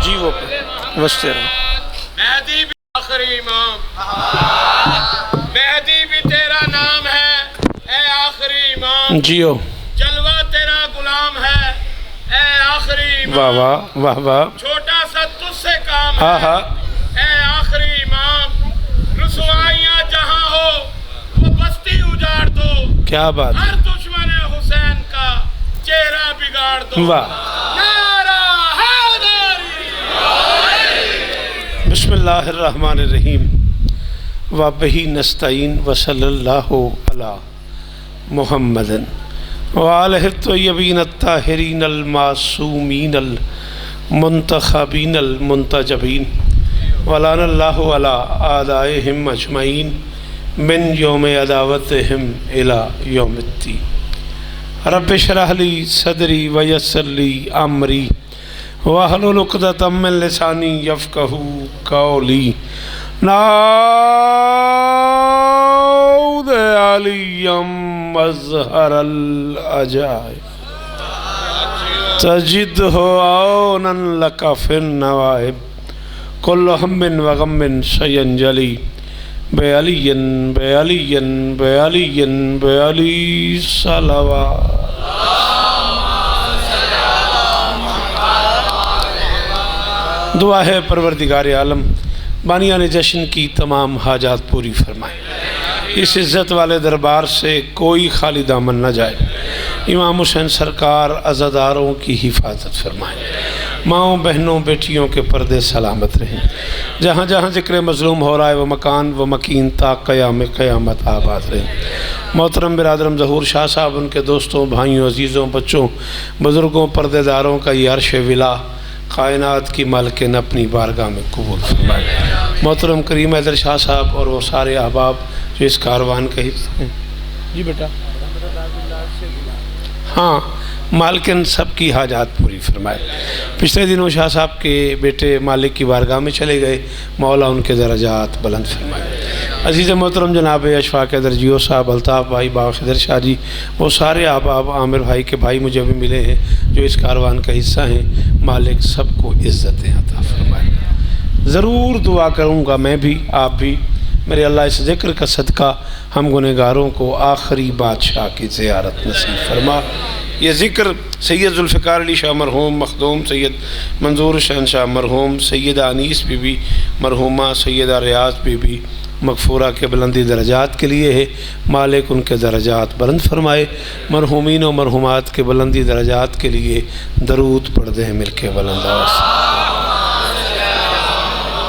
जी वो वस्ते रहो। मेहदी भी आखिरी इमाम, मेहदी भी तेरा नाम है ए आखिरी इमाम, जियो जलवा तेरा गुलाम है ए आखिरी इमाम। वाह वाह वाह वाह। छोटा सा तुझसे काम है हाँ हाँ ए आखिरी इमाम। रुसवाइयाँ जहाँ हो वो बस्ती उजाड़ दो, क्या बात है। हर दुश्मन हुसैन का चेहरा बिगाड़ दो। वाह। नारा हैदरी। बिस्मिल्लाहिर्रहमानिर्रहीम व बिही नस्तईन व सल्लल्लाहु अला मुहम्मदिन व आलिहि त्वय्यबीन अत्ताहिरीन अल मासूमीन अल मुंतखबीन अल मुंतजबीन व लानल्लाहु अला आदाइहिम अजमईन मिन यौम अदावतिहिम इला यौमिद्दीन। रब्बि इश्रह ली सदरी व यस्सिर ली अमरी वहलुल उक़दतम मिन लिसानी यफ़क़हू क़ौली। नाऊद अलियम मज़हरल अजाइब तजिदहु औनन लका फिन नवाइब कुल्लु हम्मिन व गम्मिन सयंजली बेअलियन बेअलियन बेअलियन बेअली सलवा। दुआ है परवरदिगार आलम बानियान जश्न की तमाम हाजात पूरी फरमाए। इस इज़्ज़त वाले दरबार से कोई खाली दामन न जाए। इमाम हुसैन सरकार अज़ादारों की हिफाजत फरमाए। माँओं बहनों बेटियों के पर्दे सलामत रहें। जहाँ जहाँ ज़िक्र मज़लूम हो रहा है वह मकान व मकीन ता क़याम क़यामत आबाद रहें। मोहतरम बिरादरम ज़हूर शाह साहब, उनके दोस्तों भाइयों अजीज़ों बच्चों बुज़ुर्गों पर्देदारों का ये अर्श विला कायनात की मालिकिन अपनी बारगाह में कबूल फरमाए। मोहतरम करीम हैदर शाह साहब और वो सारे अहबाब जो इस कारवान के हिस्से हैं। जी बेटा हाँ, मालिकिन सब की हाजात पूरी फरमाए। पिछले दिनों शाह साहब के बेटे मालिक की बारगाह में चले गए, मौला उनके दर्जात बुलंद फरमाए। अजीज़ मोहतरम जनाब अशफाक हैदर जियो साहब, अल्ताफ़ भाई, बाखिदर शाह जी, वो सारे अहबाब, आमिर भाई के भाई मुझे भी मिले हैं जो इस कारवान का हिस्सा हैं। मालिक सबको इज़्ज़तें अता फरमाए। ज़रूर दुआ करूँगा मैं भी, आप भी, मेरे अल्लाह इस ज़िक्र का सदका हम गुनहगारों को आखिरी बादशाह की ज़ियारत नसीब फरमा। ये ज़िक्र सैयद ज़ुल्फ़िकार अली शाह मरहूम, मखदूम सैयद मंजूर हुसैन शाह मरहूम, सैयदा अनीस बीबी मरहूमा, सैयदा रियाज़ बीबी मगफूरा के बुलंदी दरजात के लिए है। मालिक उनके दरजात बुलंद फरमाए। मरहूमीन और मरहूमात के बुलंदी दरजात के लिए दरूद पढ़ते हैं मिल के बुलंद आवाज़ से।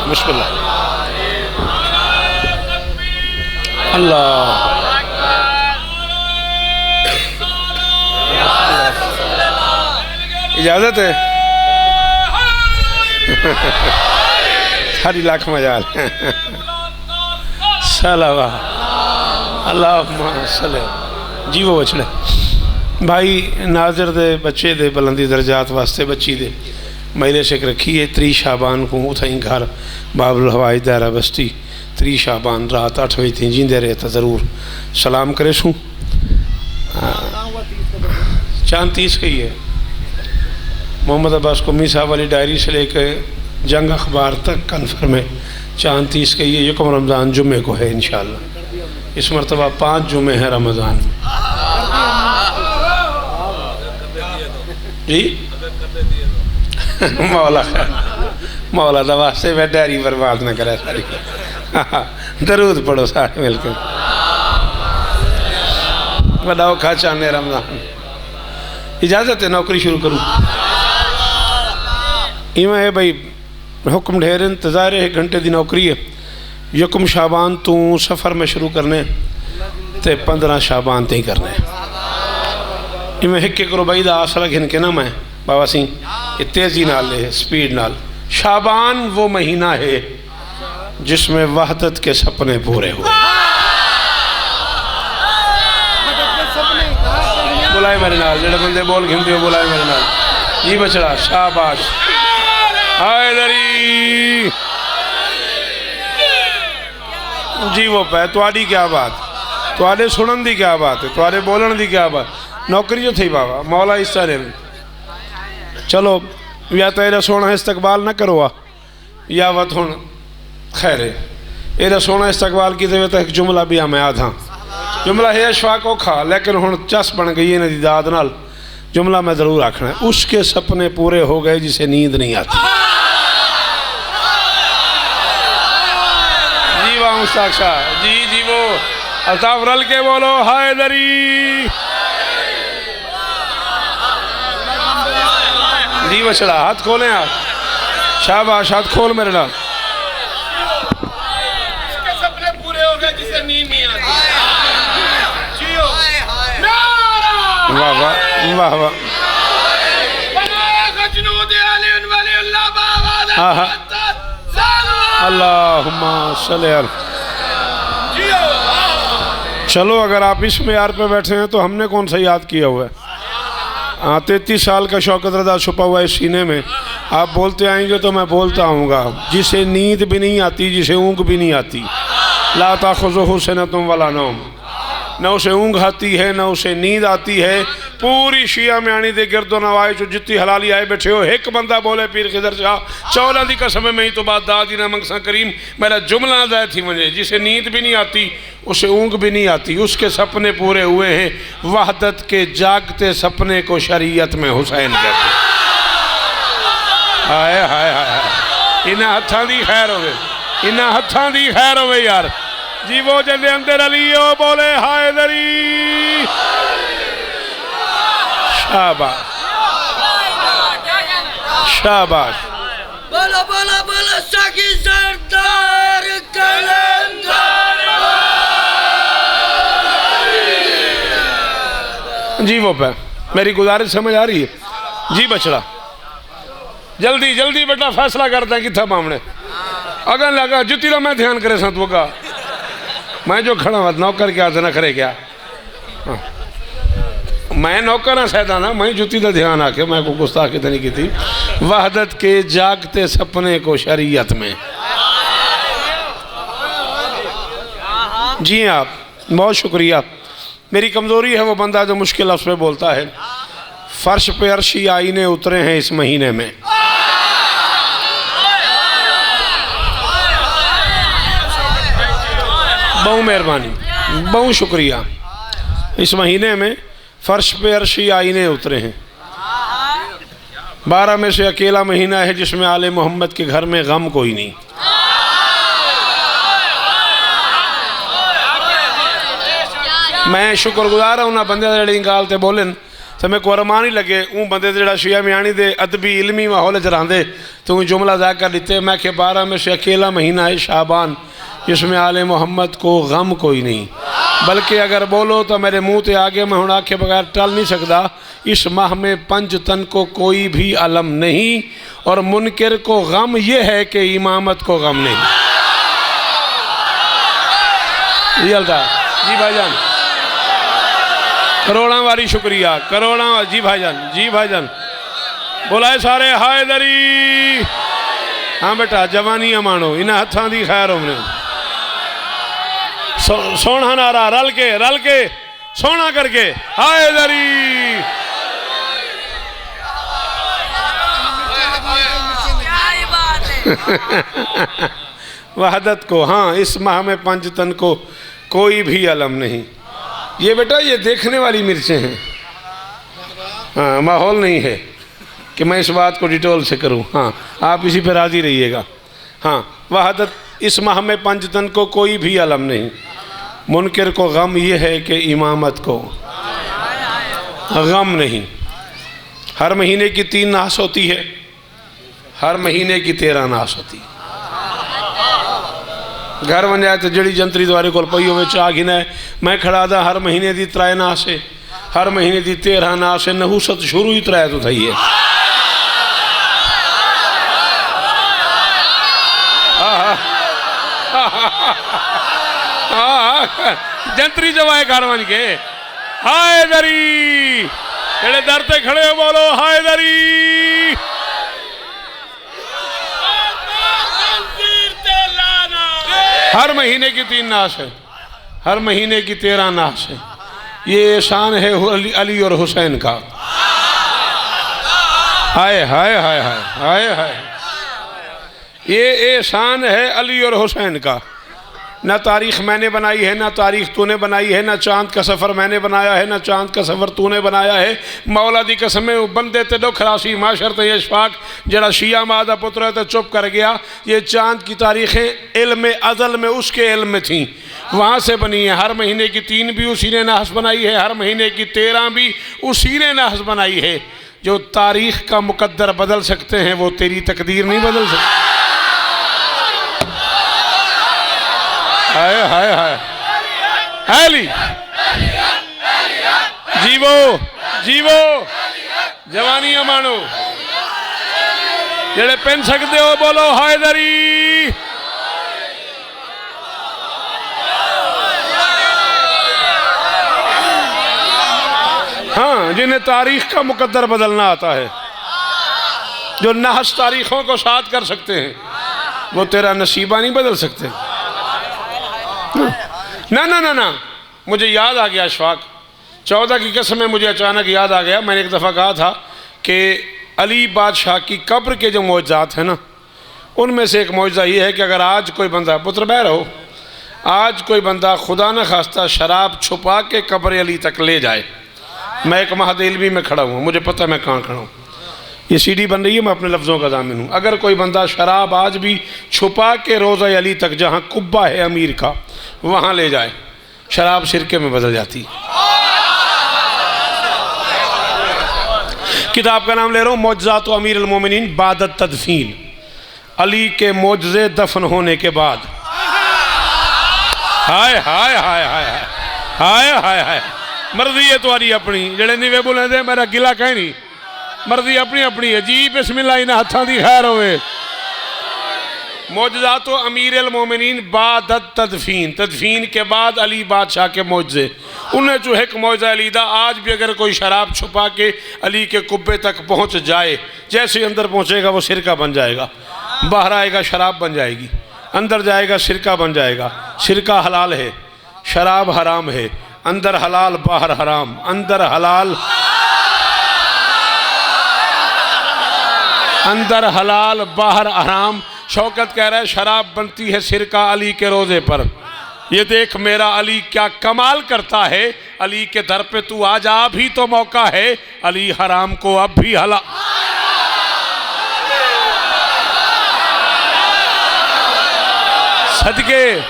बिस्मिल्लाह। अल्लाह इजाज़त है। सारी लाख मजाल सलावा अल्लाह जी। वो बछड़े भाई नाजर दे बच्चे दे बुलंदी दर्जात वास्ते बच्ची दे मैले शेख रखी है। 3 शाबान को उथई घर बाबुल हवाई दायरा बस्ती 3 शाबान रात 8 बजे थी जींदे रहे तो ज़रूर सलाम करे सूँ। चांद 30 की है। मोहम्मद अब्बास कुमी साहब वाली डायरी से लेकर जंग अखबार तक कन्फर्म है। चांद 30 का ये यकम रमज़ान जुम्मे को है इंशाअल्लाह। इस मरतबा 5 जुम्मे हैं रमज़ान में। जी मौला मौला दवा से मैं डायरी बर्बाद न करे सारी। दरूद पढ़ो सारे मिलकर। वडाओ खा चाहने रमज़ान। इजाज़त है नौकरी शुरू करूँ। इवें है भाई हुक्म ढेर इंतज़ार है। 1 घंटे की नौकरी है। यकम शाबान तू सफ़र में शुरू करने ते 15 शाबान ते ही करने। इवें 1 रुपये का आसरा घिन के ना मैं बाबा सिंह ये तेज़ी नाल है स्पीड नाल। शाबान वो महीना है जिसमें वहदत के सपने पूरे हुए। बुलाए मेरे नाल जेड़े बंदे बोल घिनते हो बुलाए मेरे नाल। जी बछड़ा शाबाश हैदरी जी। वो पै तुहाडी क्या बात, तुहाडे सुनन दी क्या बात है, तुहाडे बोलन दी क्या बात। नौकरी जो थी बाबा मौला हिस्सा ले। चलो या तो एरा सोना इस्तकबाल न करवा या वत हुन खैर एरा सोना इस्तकबाल की तो एक जुमला भी मैं आधा जुमला है अशफाक औखा लेकिन हुन चस बन गई है दी दाद नाल जुमला मैं ज़रूर आखना है। उसके सपने पूरे हो गए जिसे नींद नहीं आती। जी वाह मुश्ताक शाह जी जी वो अल्ताफ रल के बोलो हैदरी। जी बछड़ा हाथ खोलें आप, शाबाश हाथ खोल मेरे नाल। उसके सपने पूरे हो गए जिसे नींद नहीं आती। जियो वाह वाह वाह वाह अल्लाहुम्मा सल्ली अला। चलो अगर आप इस मेयार पे बैठे हैं तो हमने कौन सा याद किया हुआ है। हाँ 33 साल का शौकत रज़ा छुपा हुआ है सीने में। आप बोलते आएंगे तो मैं बोलता आऊँगा। जिसे नींद भी नहीं आती, जिसे ऊँग भी नहीं आती, ला ताख़ुज़ुहु सिनतुन वला नौम, न उसे ऊँग आती है न उसे नींद आती है। पूरी शिया म्याणी दे गिरदो नवाए जो जितनी हलाली आए बैठे हो, एक बंदा बोले पीर खिदर शाह चौला दी कसम में ही तो बात दादी ना मंगसा करीम मेरा जुमला दाए थी मुझे। जिसे नींद भी नहीं आती, उसे ऊँग भी नहीं आती, उसके सपने पूरे हुए हैं। वहदत के जागते सपने को शरीयत में हुसैन कहते। हाय हाय हाय इन्हां हत्थां दी खैर होवे, इन्हां हत्थां दी खैर होवे यार। जी वो जंदे अंदर अलियो बोले हैदरी। शाबाश शाबाश बोलो बोलो बोलो साकी सरदार कलंदर। जी वो पे मेरी गुजारिश समझ आ रही है। जी बछड़ा जल्दी जल्दी बेटा फैसला करता है कितना मामले अगर लगा जुती लो मैं ध्यान करे संत वो का मैं जो खड़ा हुआ नौकर क्या ना करे क्या। हाँ। मैं नौकर हाँ सैदा ना मैं जुती का ध्यान आके मैं को गुस्ताखी तो नहीं की थी। वहदत के जागते सपने को शरीयत में। जी आप बहुत शुक्रिया। मेरी कमज़ोरी है वो बंदा जो मुश्किल लफ्ज़ पे बोलता है। फर्श पे अर्शी आईने उतरे हैं इस महीने में। बहुत मेहरबानी बहुत शुक्रिया। इस महीने में फर्श पे अर्शी आईने उतरे हैं। 12 में से अकेला महीना है जिसमें आले मोहम्मद के घर में गम कोई नहीं। मैं शुक्रगुजार हूँ ना बंदे जेह्ड़े गालते बोलन तो मैं को अरमान ही लगे ऊँ बंदे जेह्ड़ा शिया म्याणी दे अदबी इल्मी माहौल च रहांदे तो जुमला अदा कर दिते। मैं कि 12 में से अकेला महीना है शाबान जिसमें आले मोहम्मद को गम कोई नहीं। बल्कि अगर बोलो तो मेरे मुँह ते आगे मैं हूँ आखे बगैर टल नहीं सकता। इस माह में पंज तन को कोई भी अलम नहीं और मुनकिर को गम ये है कि इमामत को गम नहीं। जी भाईजान करोड़ा वारी शुक्रिया करोड़ा। जी भाईजान बोलाए सारे हैदरी। हाँ बेटा जवानी मानो इन्हें हथां दी खैर होने। सोना नारा रल के सोना करके हैदरी। वहदत को हाँ इस माह में पंज तन को कोई भी अलम नहीं। ये बेटा ये देखने वाली मिर्चें हैं। हाँ माहौल नहीं है कि मैं इस बात को डिटेल से करूं। हाँ आप इसी पर राजी रहिएगा। हाँ वहदत इस माह में पंज तन को कोई भी अलम नहीं। मुनकिर को गम ये है कि इमामत को गम नहीं। हर महीने की 3 नाश होती है, हर महीने की 13 नाश होती है। घर बन जाए तो जड़ी जंतरी द्वारे को पई हो चाह गिना मैं खड़ा था। हर महीने की 3 नाश है, हर महीने की 13 नाश है। नहूसत शुरू ही 3 तो थी है। जंतरी जवाए घर बन के हैदरी जेड़े दर ते खड़े हो बोलो हैदरी। हर महीने की 3 नाश है, हर महीने की 13 नाश है। ये शान है अली और हुसैन का। हाय हाय हाय हाय हाय हाय। ये एहसान है अली और हुसैन का। ना तारीख मैंने बनाई है, ना तारीख तूने बनाई है, ना चांद का सफ़र मैंने बनाया है, ना चांद का सफ़र तूने बनाया है। मौला दी कसम बंदे ते दुख रासी माशर ते यशफाक जड़ा शिया माँ दा पुत्र है तो चुप कर गया। ये चांद की तारीखें इल्म अज़ल में उसके इल्म में थी, वहाँ से बनी है। हर महीने की 3 भी उसी ने नहस बनाई है, हर महीने की 13 भी उसी ने नहस बनाई है। जो तारीख का मुकद्दर बदल सकते हैं वो तेरी तकदीर नहीं बदल सकते। हाय हाय हाय अली जीवो जीवो जवानियां मानो जेड़े पहन सकते हो बोलो हैदरी। हाँ, जिन्हें तारीख का मुकद्दर बदलना आता है, जो नहस तारीखों को साथ कर सकते हैं, वो तेरा नसीबा नहीं बदल सकते। ना ना ना ना, मुझे याद आ गया अशफाक 14 की कसम में मुझे अचानक याद आ गया। मैंने एक दफ़ा कहा था कि अली बादशाह की कब्र के जो मौजज़ात हैं ना, उनमें से एक मौजज़ा ये है कि अगर आज कोई बंदा पुत्र बहर हो, आज कोई बंदा खुदा न खास्ता शराब छुपा के कब्र अली तक ले जाए। मैं एक महादेलवी में खड़ा हूँ, मुझे पता है मैं कहाँ खड़ा हूँ, ये सीडी बन रही है, मैं अपने लफ्ज़ों का ज़ामिन हूँ। अगर कोई बंदा शराब आज भी छुपा के रोज़ा अली तक, जहाँ कुब्बा है अमीर का, वहाँ ले जाए, शराब सिरके में बदल जाती। किताब का नाम ले रहा हूँ मौजज़ात अमीर अल-मोमिनीन बादत तदफीन, अली के मौजज़े दफन होने के बाद। हाय हाय हाय हाय हाय हाय हाय। मर्जी है तुम्हारी अपनी, जड़े नीवे बोले दे मेरा गिला कहीं नहीं, मर्जी अपनी अपनी है जी। बिस्मिल्लाह इन्हां हत्थां दी खैर होवे। मौजज़ात अमीर अल-मोमिनीन बादत तदफीन, तदफीन के बाद अली बादशाह के मौजज़े। उन्हें जो एक मौजज़ा अली दा, आज भी अगर कोई शराब छुपा के अली के कुब्बे तक पहुँच जाए, जैसे अंदर पहुँचेगा वो सिरका बन जाएगा, बाहर आएगा शराब बन जाएगी, अंदर जाएगा सिरका बन जाएगा। सिरका हलाल है, शराब हराम है, अंदर हलाल बाहर हराम, अंदर हलाल अंदर हलाल बाहर हराम। शौकत कह रहा है शराब बनती है सिरका अली के रोज़े पर। ये देख मेरा अली क्या कमाल करता है, अली के दर पे तू आ जा, अभी तो मौका है, अली हराम को अब भी हला। सदके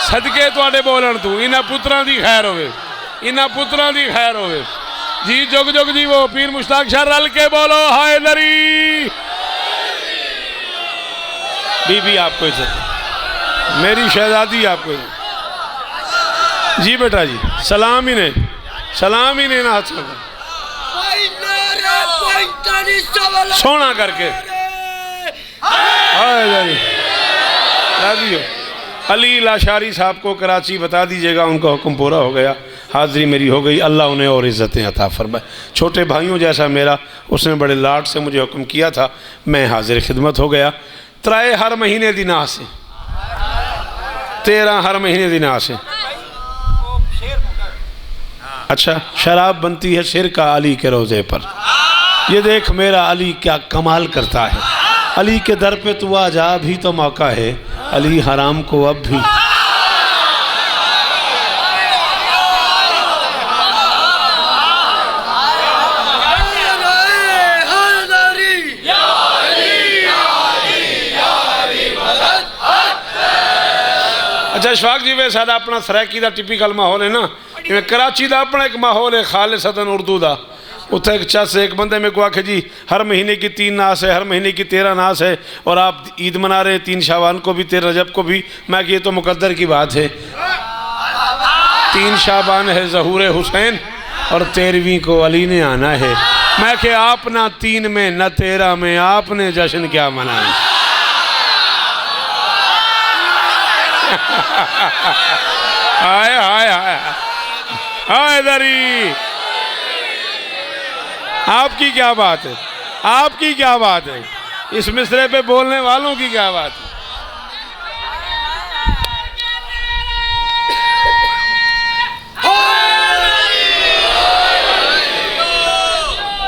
सदके तुहाडे बोलन तू, इन्हां पुत्रां दी खैर होवे, इन्हां पुत्रां दी खैर होवे जी। जुग जुग जी वो पीर मुश्ताक शाह रल के बोलो हैदरी। बीबी आपको इज्जत, मेरी शहजादी आपको इज्जत जी। बेटा जी सलाम ही ने, सलाम ही ने ना हाथ सोना करके। अली लाशारी साहब को कराची बता दीजिएगा, उनका हुक्म पूरा हो गया, हाज़री मेरी हो गई, अल्लाह उन्हें और इज़्ज़तें अता फरमाए। छोटे भाइयों जैसा मेरा, उसने बड़े लाड से मुझे हुक्म किया था, मैं हाजिर खिदमत हो गया। त्राए हर महीने दी नाह से, 13 हर महीने दी नाह से। अच्छा, शराब बनती है सिरका अली के रोज़े पर। ये देख मेरा अली क्या कमाल करता है, अली के दर पे तू आ जा, अभी तो मौका है, अली हराम को अब भी। अच्छा अशफाक जी, वे साडा अपना सरायकी का टिपिकल माहौल है ना, जिवें कराची का अपना एक माहौल है खालिसतन उर्दू का। उत्थे एक चस एक बंदे में को आखे जी हर महीने की 3 नास है, हर महीने की 13 नास है, और आप ईद मना रहे हैं 3 शाबान को भी 13 रजब को भी। मैं कि ये तो मुकद्दर की बात है, 3 शाबान है ज़हूर हुसैन और 13वीं को अली ने आना है। मैं कि आप ना 3 में न 13 में, आपने जश्न क्या मनाया। हाय हाय हाय हाय दरी, आपकी क्या बात है, आपकी क्या बात है, इस मिसरे पे बोलने वालों की क्या बात है।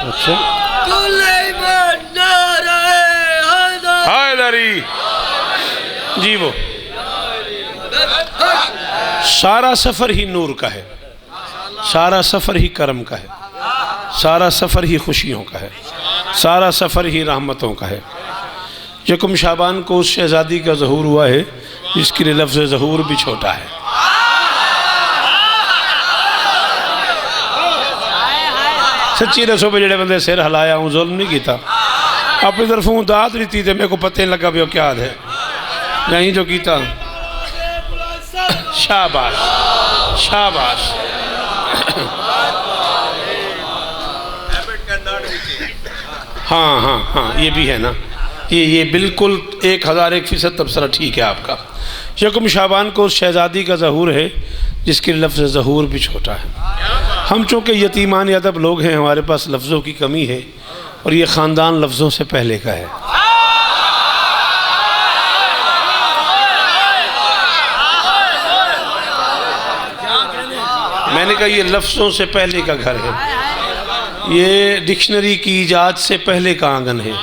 अच्छा हैदरी जी। वो सारा सफ़र ही नूर का है, सारा सफ़र ही करम का है, सारा सफ़र ही खुशियों का है, सारा सफ़र ही रहमतों का है। यकम शाबान को उस शहज़ादी का ज़हूर हुआ है जिसके लिए लफ्ज़ ज़हूर भी छोटा है। सच्ची दसो भी जेड़े बंदे सिर हिलाया हूँ जुल्म नहीं किया, अपनी तरफों दात दी तो मेरे को पता नहीं लगा भी क्या है, नहीं जो किया। शाबाश शाबाश। हाँ हाँ हाँ, ये भी है ना, ये बिल्कुल 1001% तबसरा ठीक है आपका। यकम शाबान को उस शहज़ादी का ज़हूर है जिसके लफ्ज़ ज़हूर भी छोटा है। हम चूँकि यतीमान अदब लोग हैं, हमारे पास लफ्ज़ों की कमी है और ये ख़ानदान लफ्ज़ों से पहले का है। मैंने कहा ये लफ्ज़ों से पहले का घर है, ये डिक्शनरी की ईजाद से पहले का आंगन है।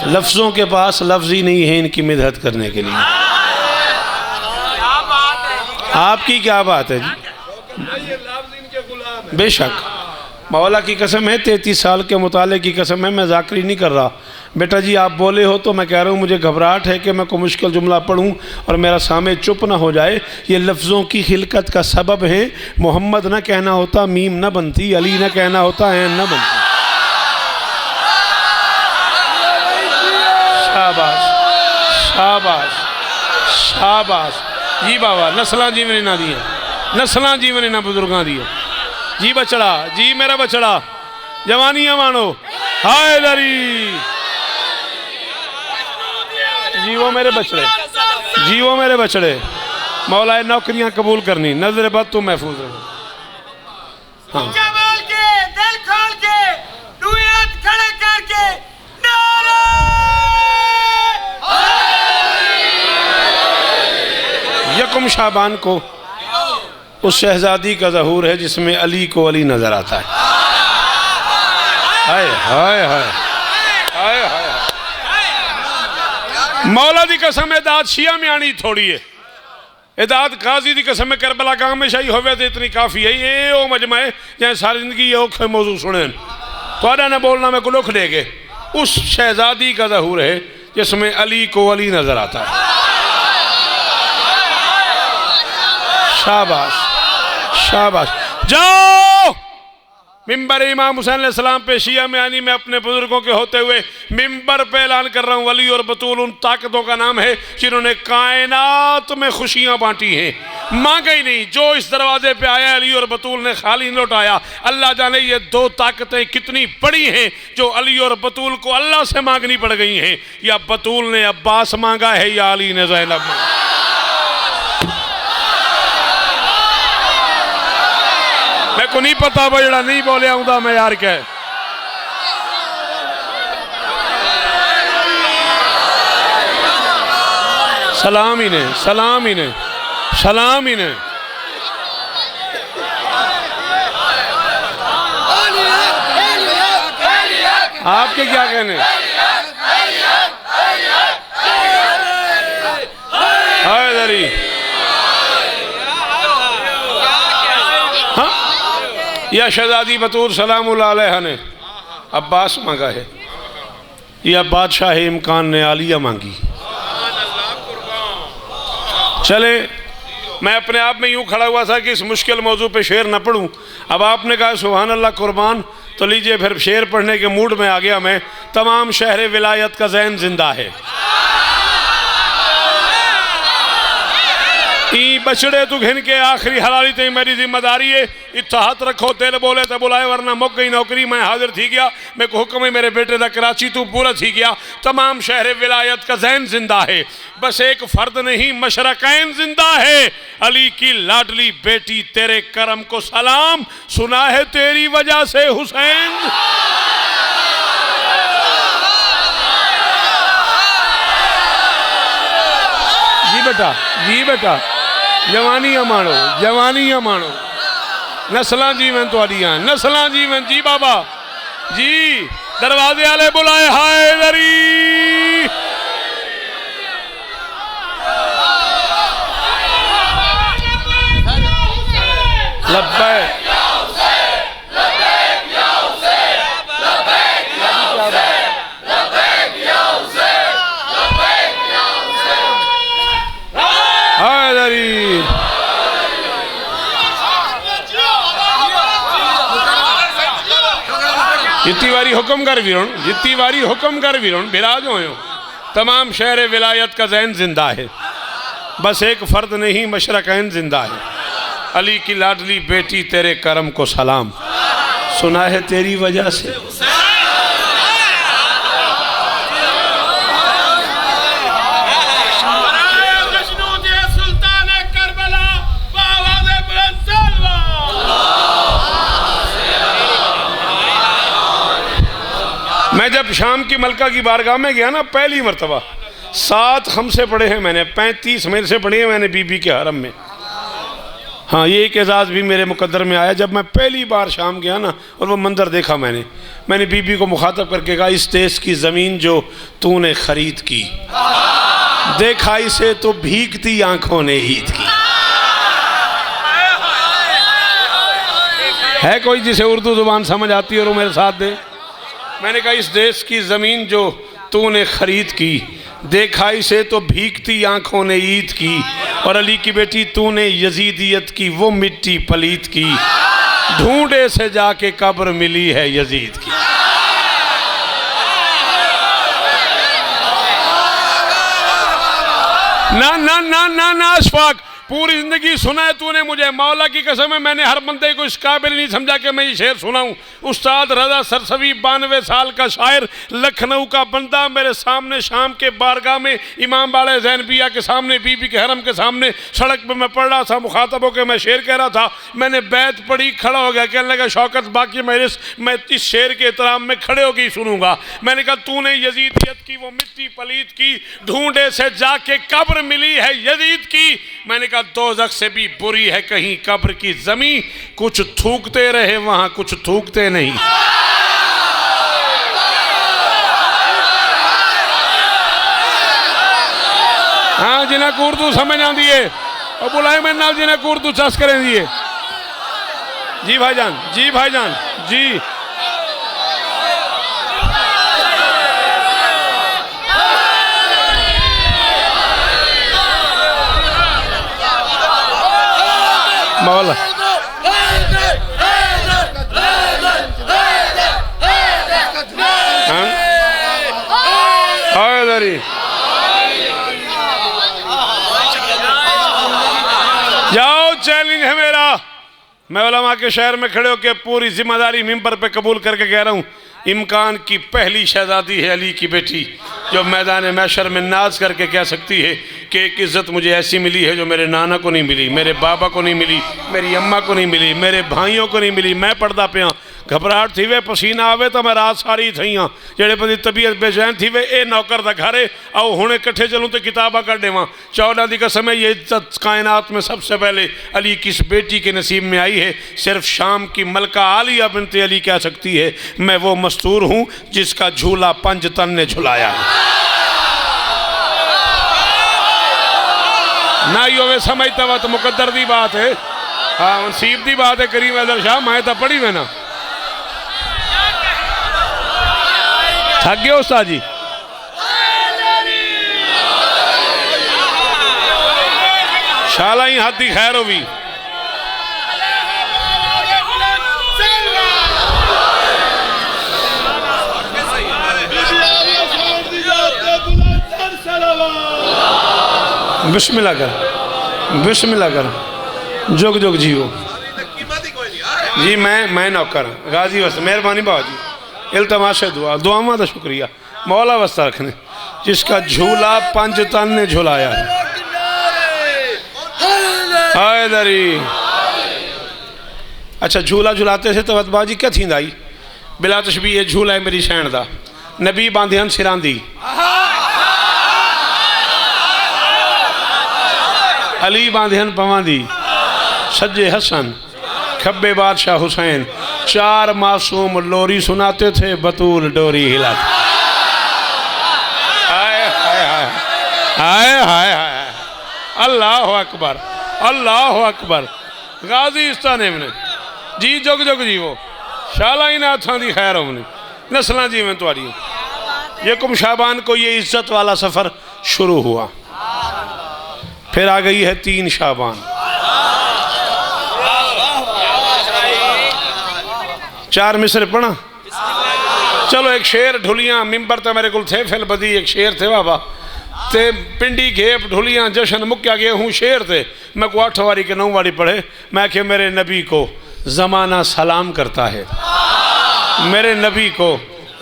लफ्ज़ों के पास लफ्ज़ ही नहीं है इनकी मिदहत करने के लिए। आपकी क्या बात है जी? बेशक मौला की कसम है, 33 साल के मुताले की कसम है, मैं ज़ाकरी नहीं कर रहा। बेटा जी आप बोले हो तो मैं कह रहा हूँ मुझे घबराहट है कि मैं कोई मुश्किल जुमला पढ़ूँ और मेरा सामने चुप ना हो जाए। ये लफ्ज़ों की खिलकत का सबब है। मोहम्मद ना कहना होता मीम ना बनती, अली ना कहना होता ऐन ना बनती। शाबाश शाबाश शाबाश जी बाबा। नस्लां जीवन ना दिया, नस्लां जीवन ना बुजुर्गों दिया जी। बचड़ा जी मेरा बचड़ा, जवानियां मानो हाय दरी जी। वो मेरे बचड़े जी, वो मेरे बचड़े। मौलाए नौकरियां कबूल करनी, नजर बद तू महफूज रहो। हाँ बोल के दिल खोल के दुए हाथ खड़े करके नारे यकम शाबान को उस शहज़ादी का ज़हूर है जिसमें अली को अली नजर आता है। हाय हाय हाय हाय हाय। मौला दी कसम एदाद शिया में आनी थोड़ी है, एदाद काजी दी कसम करबला का हमेशा ही होवे तो इतनी काफ़ी है। ये ओ मजमा है जहाँ सारी जिंदगी ये औखे मौजू सुने थोड़ा ना बोलना मैं को लुख देगे। उस शहज़ादी का ज़हूर है जिसमें अली को अली नजर आता है। शाबाश शाबाश। जाओ मिंबर इमाम हुसैन अलैहिस्सलाम पे शिया में आनी में अपने बुजुर्गों के होते हुए मिंबर पे ऐलान कर रहा हूँ, वली और बतूल उन ताकतों का नाम है जिन्होंने कायनात में खुशियाँ बांटी हैं, मांगा ही नहीं। जो इस दरवाजे पे आया अली और बतूल ने खाली लौटाया। अल्लाह जाने ये दो ताकतें कितनी बड़ी हैं जो अली और बतूल को अल्लाह से मांगनी पड़ गई हैं। या बतूल ने अब्बास मांगा है या अली ने ज़ैनब मांगा। मैं को नहीं पता भाई जड़ा नहीं बोले आऊंगा मैं यार क्या सलाम ही ने सलाम ही ने सलाम ही ने। आपके क्या कहने? हाय दरी या शहज़ादी बतूल सलामुल्लाह अलैहा ने अब्बास मांगा है या बादशाह इमकान ने आलिया मांगी। चले मैं अपने आप में यूँ खड़ा हुआ था कि इस मुश्किल मौजू पे शेर न पढ़ूँ। अब आपने कहा सुभान अल्लाह कुर्बान, तो लीजिए फिर शेर पढ़ने के मूड में आ गया मैं। तमाम शहर विलायत का ज़ैन जिंदा है। ई बछड़े तू घिन के आखिरी हलाली ते मेरी जिम्मेदारी है। इत्तेहाद रखो, तेल बोले तो बुलाए वरना मुक गई नौकरी। मैं हाजिर थी गया, मेरे को हुक्म है मेरे बेटे दा कराची तू पूरा थी गया। तमाम शहर विलायत का ज़ैन जिंदा है, बस एक फर्द नहीं मशरकैन जिंदा है। अली की लाडली बेटी तेरे करम को सलाम, सुना है तेरी वजह से हुसैन। जी बेटा जी बेटा, जवानियां माणो जवानियां माणो, नस्लां जीवन तुहाडियां नस्लां जीवन। जी बाबा जी, दरवाजे वाले बुलाए हाय दरी हुक्म कर वीरों, जितनी बारी हुक्म कर वीरों, बिराज हो तमाम शहर विलायत का जैन जिंदा है, बस एक फर्द नहीं मशरकैन जिंदा है। अली की लाडली बेटी तेरे करम को सलाम, सुना है तेरी वजह से मैं जब शाम की मलका की बारगाह में गया ना, पहली मरतबा 7 खमसे पढ़े हैं मैंने, 35 मेरे से पढ़े हैं मैंने बीबी के हरम में। हाँ, ये एक एजाज़ भी मेरे मुकद्दर में आया जब मैं पहली बार शाम गया ना और वो मंजर देखा मैंने बीबी को मुखातब करके कहा, इस देश की ज़मीन जो तूने ख़रीद की, देखा इसे तो भीगती आंखों ने ईद की। है कोई जिसे उर्दू ज़ुबान समझ आती है और वो मेरे साथ दे? मैंने कहा, इस देश की ज़मीन जो तूने ख़रीद की, देखा इसे तो भीगती आंखों ने ईद की, और अली की बेटी तूने यजीदियत की वो मिट्टी पलीत की, ढूंढे से जाके कब्र मिली है यजीद की। ना ना ना ना ना अशफाक, पूरी ज़िंदगी सुना है तूने मुझे, मौला की कसम है मैंने हर बंदे को इस काबिल नहीं समझा कि मैं ये शेर सुनाऊं। उस्ताद रज़ा सरसवी 92 साल का शायर, लखनऊ का बंदा, मेरे सामने शाम के बारगाह में इमाम बाड़े ज़ैनबिया के सामने, बीबी के हरम के सामने सड़क पर मैं पढ़ रहा था, मुखातब होकर मैं शेर कह रहा था। मैंने बैत पढ़ी, खड़ा हो गया, कहने लगा शौकत बाकी मैं इस शेर के एहतराम में खड़े होकर ही सुनूंगा। मैंने कहा, तूने यजीदियत की वो मिट्टी पलीत की, ढूंढे से जाके कब्र मिली है यजीद की। मैंने कहा, दोज़ख से भी बुरी है कहीं कब्र की ज़मीं, कुछ थूकते रहे वहां कुछ थूकते नहीं। हाँ, जिन्हें उर्दू समझ आती है और बुलाए मैं नाल जिन्हें उर्दू चस करें दिए। जी भाईजान, जी भाईजान, जी मौला जाओ, चैलेंज है मेरा। मैं उलमा के शहर में खड़े होकर पूरी जिम्मेदारी मिंबर पे कबूल करके कह रहा हूँ, इम्कान की पहली शहजादी है अली की बेटी, जो मैदान मैशर में नाज करके कह सकती है कि एक इज़्ज़त मुझे ऐसी मिली है जो मेरे नाना को नहीं मिली, मेरे बाबा को नहीं मिली, मेरी अम्मा को नहीं मिली, मेरे भाइयों को नहीं मिली। मैं पढ़दा पिया, घबराहट थी वे, पसीना आवे तो मैं रात सारी थी हाँ, जेड़े बंदी तबीयत बेचैन थी वे, ए नौकर दा घर है, आओ हुणे कट्ठे चलूँ तो किताबा कर देवां। 14 की कसम है, ये इज्जत कायनात में सबसे पहले अली की इस बेटी के नसीब में आई है। सिर्फ शाम की मलका आलिया बिन्त अली कह सकती है, मैं वो मस्तूर हूँ जिसका झूला 5 तन ने झुलाया है। ना ही होवे समझता वा तो मुकद्दर दी बात है, हाँ नसीब दी बात है। करीम हैदर शाह मैं तो पढ़ी में ना थक गए उस्ताद जी। शाला ही हाथी खैर होवी। बिस्मिल्लाह कर, बिस्मिल्लाह कर, जुग जुग जियो जी। मैं नौकर गाजी वस्त, मेहरबानी बाबा जी, इल्तमाश दुआ, दुआमा का शुक्रिया, मौला वस्ता रखने जिसका झूला 5 तन ने झुलाया है। हैदरी अच्छा, झूला झुलाते से तो बाजी क्या थी आई बिला तशबीह, ये झूला है मेरी शैन दा, नबी बांधियन सिरांदी, अली बांधियन पवांदी, सज्जे हसन खब्बे बादशाह हुसैन, 4 मासूम लोरी सुनाते थे, बतूल डोरी हिलाते। हाय हाय हाय हाय हाय हाय, अल्लाह अकबर, अल्लाह अकबर। गाजी इस्ताने ने जी जुग जुग जीवो, शाला ही नाथा दी खैर होने, नस्ल जीवें तुआरी। यकुम शाबान को ये इज्जत वाला सफ़र शुरू हुआ, फिर आ गई है 3 शाबान। 4 मिसरे पढ़ा, चलो एक शेर ढुलियाँ मिंबर तो मेरे को थे फिल बदी एक शेर थे बाबा ते पिंडी घेप ढुलियाँ जशन मुक्या गए हूँ शेर थे मैं को 8 वारी के 9 वारी पढ़े मैं कि मेरे नबी को ज़माना सलाम करता है, मेरे नबी को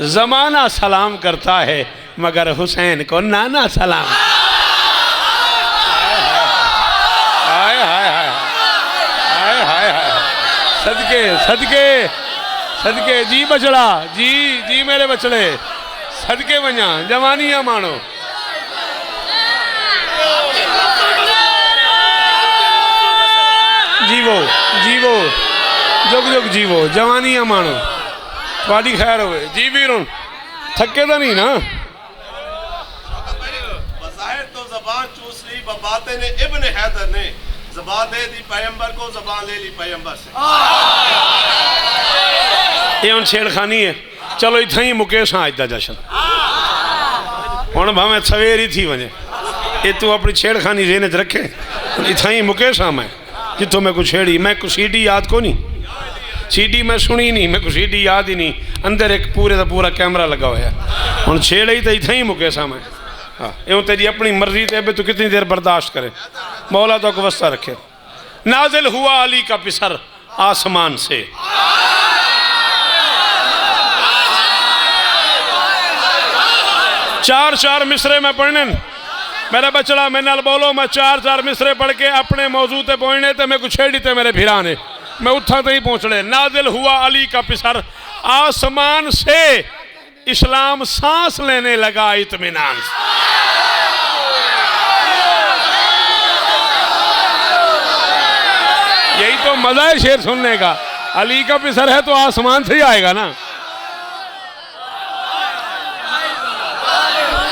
ज़माना सलाम करता है मगर हुसैन को नाना सलाम। हाय हाय हाय हाय हाय हाय सदके सदके सदके जी बचड़ा जी जी मेरे बचड़े सदके वञा जवानियां मानो जीवो जीवो जुग जुग जीवो जवानियां मानो थोड़ी खैर होवे जी वीरों थके तो नहीं ना। बज़ाहिर तो ज़बान चूस ली बातें ने इब्न हैदर ने ज़बान दे दी पैगंबर को ज़बान ले ली पैगंबर से। ये हुन छेड़खानी है। चलो इतना ही मुकेश हाँ अज का जशन हुन भावें सवेर ही थी वजे ये तू अपनी छेड़खानी जेहन च रखे इतना ही मुकेश हाँ मैं जितों मैं कुछ छेड़ी मैं कुछ सीडी याद को नहीं सीडी मैं सुनी नहीं मैं कुछ सीडी याद ही नहीं अंदर एक पूरे का पूरा कैमरा लगा हुआ हुन छेड़ ही तो इतना ही मुकेश हाँ मैं हाँ यूँ तेरी अपनी मर्जी ते तू कितनी देर बर्दाश्त करे मौला तो अवस्था रखे। नाजिल हुआ अली का पिसर आसमान से चार चार मिसरे में पढ़ने मेरा बचड़ा मेरे नाल बोलो मैं चार चार मिसरे पढ़ के अपने मौजू ते पहुँचने तो मैं कुछ छेड़ी ते मेरे भिराने मैं उत्था तक ही पहुँचने। नाजिल हुआ अली का पिसर आसमान से इस्लाम सांस लेने लगा इत्मीनान से। यही तो मजा है शेर सुनने का अली का पिसर है तो आसमान से ही आएगा ना।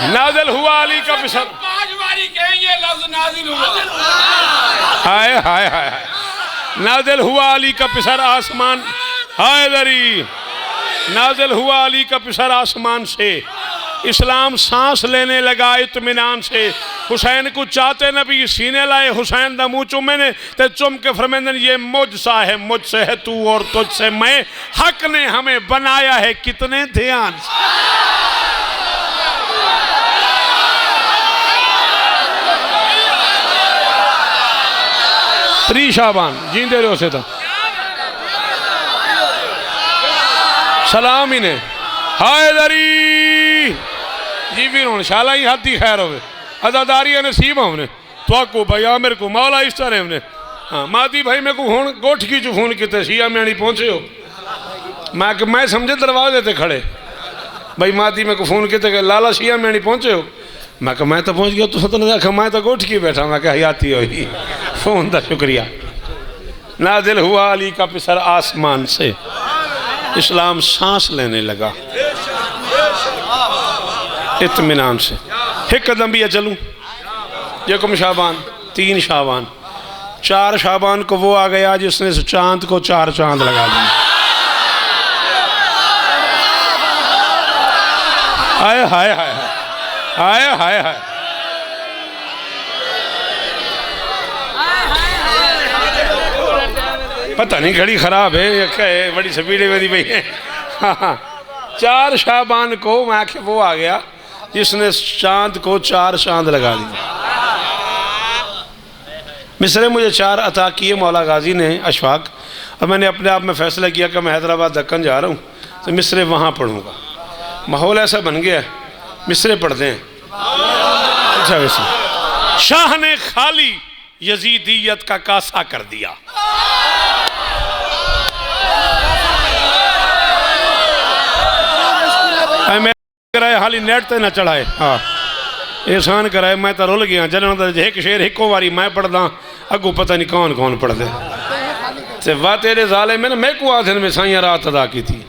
नाजिल हुआ अली का पिसर 5 बारी कहेंगे लफ्ज नाजिल हुआ हाय हाय हाय हाय नाजिल हुआ अली का पिसर आसमान हाय दरी नाजिल हुआ अली का पिसर आसमान से इस्लाम सांस लेने लगा इत्मीनान से। हुसैन को चाहते नबी सीने लाए हुसैन दा मुँह चुमे ने ते चुम के फरमांदन ये मुझसा है मुझसे है तू और तुझसे मैं हक ने हमें बनाया है कितने ध्यान से। त्री शाबान जींदे रहो से तो सलाम ही ने हाय दरी जी भी हूँ शाला ही हाथी खैर होवे अदादारी नसीब हमने तो भैया मेरे को मौला इस तरह हमने हाँ मादी भाई मेरे को हूँ गोठकी चो फोन किते शिया मैनी पहुँचे हो मैं समझे दरवाजे ते खड़े भाई मादी मेरे को फोन किते लाला शिया मैनी पहुँचे हो मैं तो पहुँच गया तो आखा मैं तो गोठकी बैठा मैं हयाती हुई फोन का शुक्रिया। नाजिल हुआ अली का पिसर आसमान से इस्लाम सांस लेने लगा इत्मीनान से। एक कदम भी चलूँ यकम शाबान 3 शाबान 4 शाबान को वो आ गया जिसने चांद को 4 चांद लगा दिए। हाय हाय हाय हाय हाय हाय पता नहीं घड़ी खराब है क्या है बड़ी स्पीड मेरी भाई है। हाँ 4 शाबान को मैं आखे वो आ गया जिसने चांद को 4 चांद लगा दिए। मिसरे मुझे 4 अता किए मौला गाजी ने अशफाक और मैंने अपने आप में फ़ैसला किया कि मैं हैदराबाद दक्कन जा रहा हूँ तो मिसरे वहाँ पढ़ूँगा। माहौल ऐसा बन गया मिसरे पढ़ते हैं। अच्छा वैसे शाह ने खाली यजीदियत का कासा कर दिया। कराए हाली नेट ते न चढ़ाए हाँ एहसान कराए मैं तो रुल गया जन एक शेर एको बारी मैं पढ़दा अगू पता नहीं कौन कौन पढ़दे ते वाह तेरे जाले में मैं को आधन में साइया रात अदा की थी।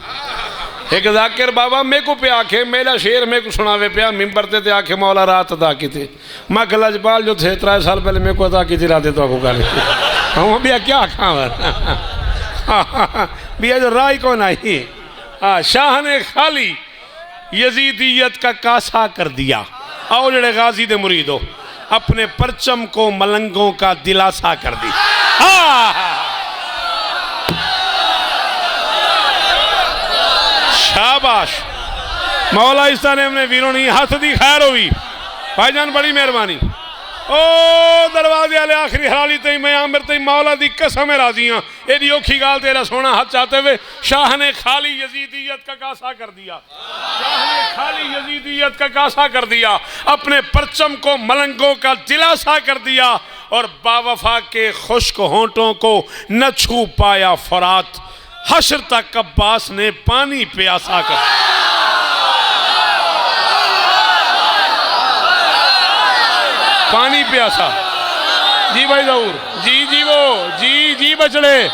एक जाकिर बाबा मेरे को पे आखे मेरा शेर मेरे को सुनावे पिया मिंबर ते आखे मौला रात अदा की थी। मैं गलजपाल जो थे 3 साल पहले मेरे को अदा की थी रात तो आपको गाली हाँ भैया क्या खावर भैया जो राय कौन आई। हाँ शाह ने खाली यजीदियत का कासा कर दिया और जड़े गाजी दे मुरीदो अपने परचम को मलंगों का दिलासा कर दी। शाबाश मौला इस तरह हमने वीरों नहीं हाथ दी खैर हुई भाईजान बड़ी मेहरबानी ओ दरवाजे वाले आखिरी हराली तई मैं आमिर तई मौला दी कसम राजी हाँ एडी औखी गाल तेरा सोना हाथ चाहते हुए शाह ने खाली यजीदियत का कासा कर दिया शाह ने खाली यजीदियत का कासा कर दिया अपने परचम को मलंगों का दिलासा कर दिया और बावफा के खुश्क होंठों को न छू पाया फरात हश्र तक अब्बास ने पानी प्यासा कर पानी प्यासा जी भाई जरूर जी वो जी बचड़े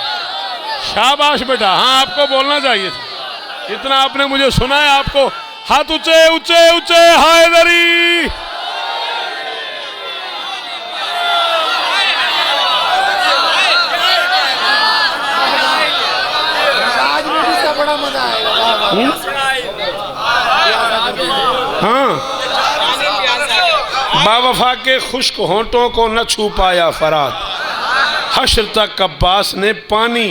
शाबाश बेटा हाँ आपको बोलना चाहिए था इतना आपने मुझे सुना है आपको हाथ ऊंचे ऊंचे ऊंचे हैदरी बड़ा मजा आएगा हाँ बावफा के खुश्क होंठों को न छू पाया फरात हश्र तक अब्बास ने पानी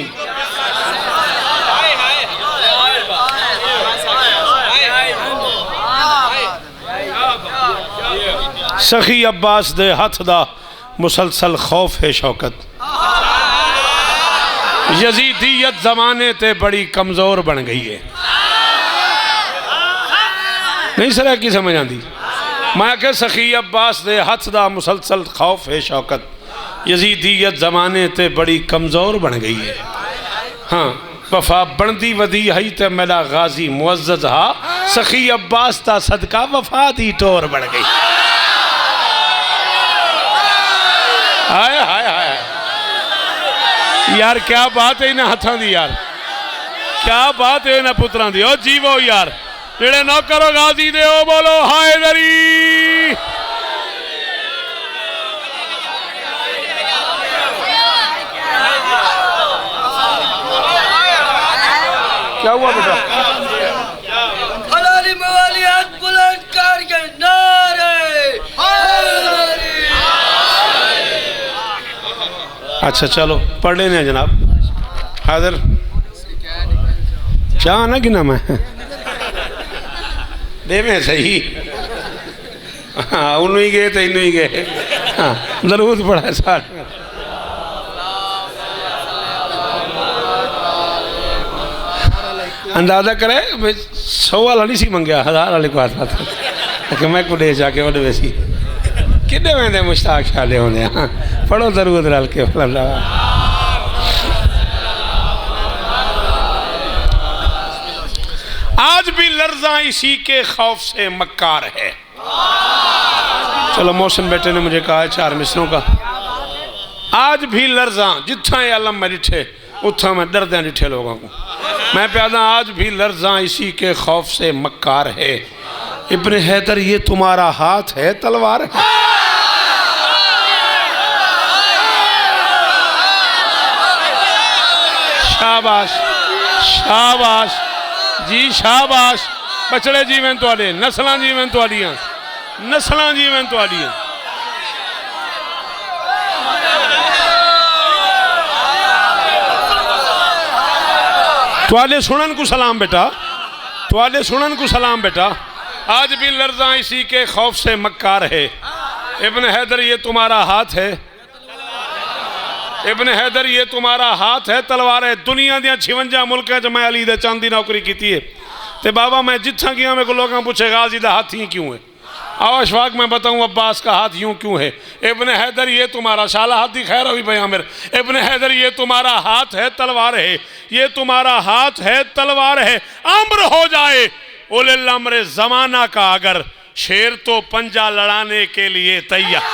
सखी अब्बास दे हथ दा मुसलसल खौफ है शौकत यजीदियत जमाने ते बड़ी कमजोर बन गई है नहीं सर की समझ आती मैं के सखी अब्बास दे हथ दा मुसलसल खौफ है शौकत यजीदियत जमाने ते बड़ी कमजोर बन गई है हाँ वफा बनती वधी हई ते मेरा गाजी मुअज्जज हा सखी अब्बास ता सदका वफा दी टोर बन गई हाय हाय हाय यार क्या बात है इन्हें हथां दी यार क्या बात है इन्हें पुत्रां दी ओ जीवो यार जेड़े नौकरो गाजी दे ओ बोलो हैदरी क्या हुआ बेटा हलाली मवाली हाथ बुलंद करके नारे हैदरी अच्छा चलो पढ़ लेने जनाब हैदर चाह ना कि ना मैं देवे सही हाँ उन्होंने ही गए तो इन्हों ही गए हाँ दरूद पढ़ा सारे अंदाजा करे मैं 100 वाला नहीं सी मंगया 1000 वाले को आता था कि मैं कुछ जाके वह वैसी कितने वेंदे मुश्ताक शाले होने हाँ पढ़ो दरूद रल के फला आज भी लर्जा इसी के खौफ से मक्कार है चलो मोहसिन बेटे ने मुझे कहा है 4 मिसरों का आज भी लर्जा जिथा ये आलम में डिठे उथा मैं डरदे डिठे लोगों को मैं प्यादा आज भी लर्जा इसी के खौफ से मक्कार है इब्न हैदर ये तुम्हारा हाथ है तलवार है शाबाश शाबाश जी शाबाश बचड़े जीवन तुहाडे नस्लां जीवन तुहाडियां नस्लां जीवन तुहाडियां तुहाडे सुनन को सलाम बेटा तुहाडे सुनन को सलाम बेटा आज भी लर्जा इसी के खौफ से मक्कार है इब्न हैदर ये तुम्हारा हाथ है इब्न हैदर ये तुम्हारा हाथ है तलवार है दुनिया दियां 56 मुल्कों च मैं अली दे चंद दी नौकरी की है ते बाबा मैं जिथा गया मेरे को लोग पूछे गाजी का हाथ ही क्यों है आओ अशफाक मैं बताऊं अब्बास का हाथ यूं क्यों है इब्न हैदर ये तुम्हारा शाला हाथ दी खैर हुई भाई आमिर इब्न हैदर ये तुम्हारा हाथ है तलवार है ये तुम्हारा हाथ है तलवार है अम्र हो जाए उलिल अम्र जमाना का अगर शेर तो पंजा लड़ाने के लिए तैयार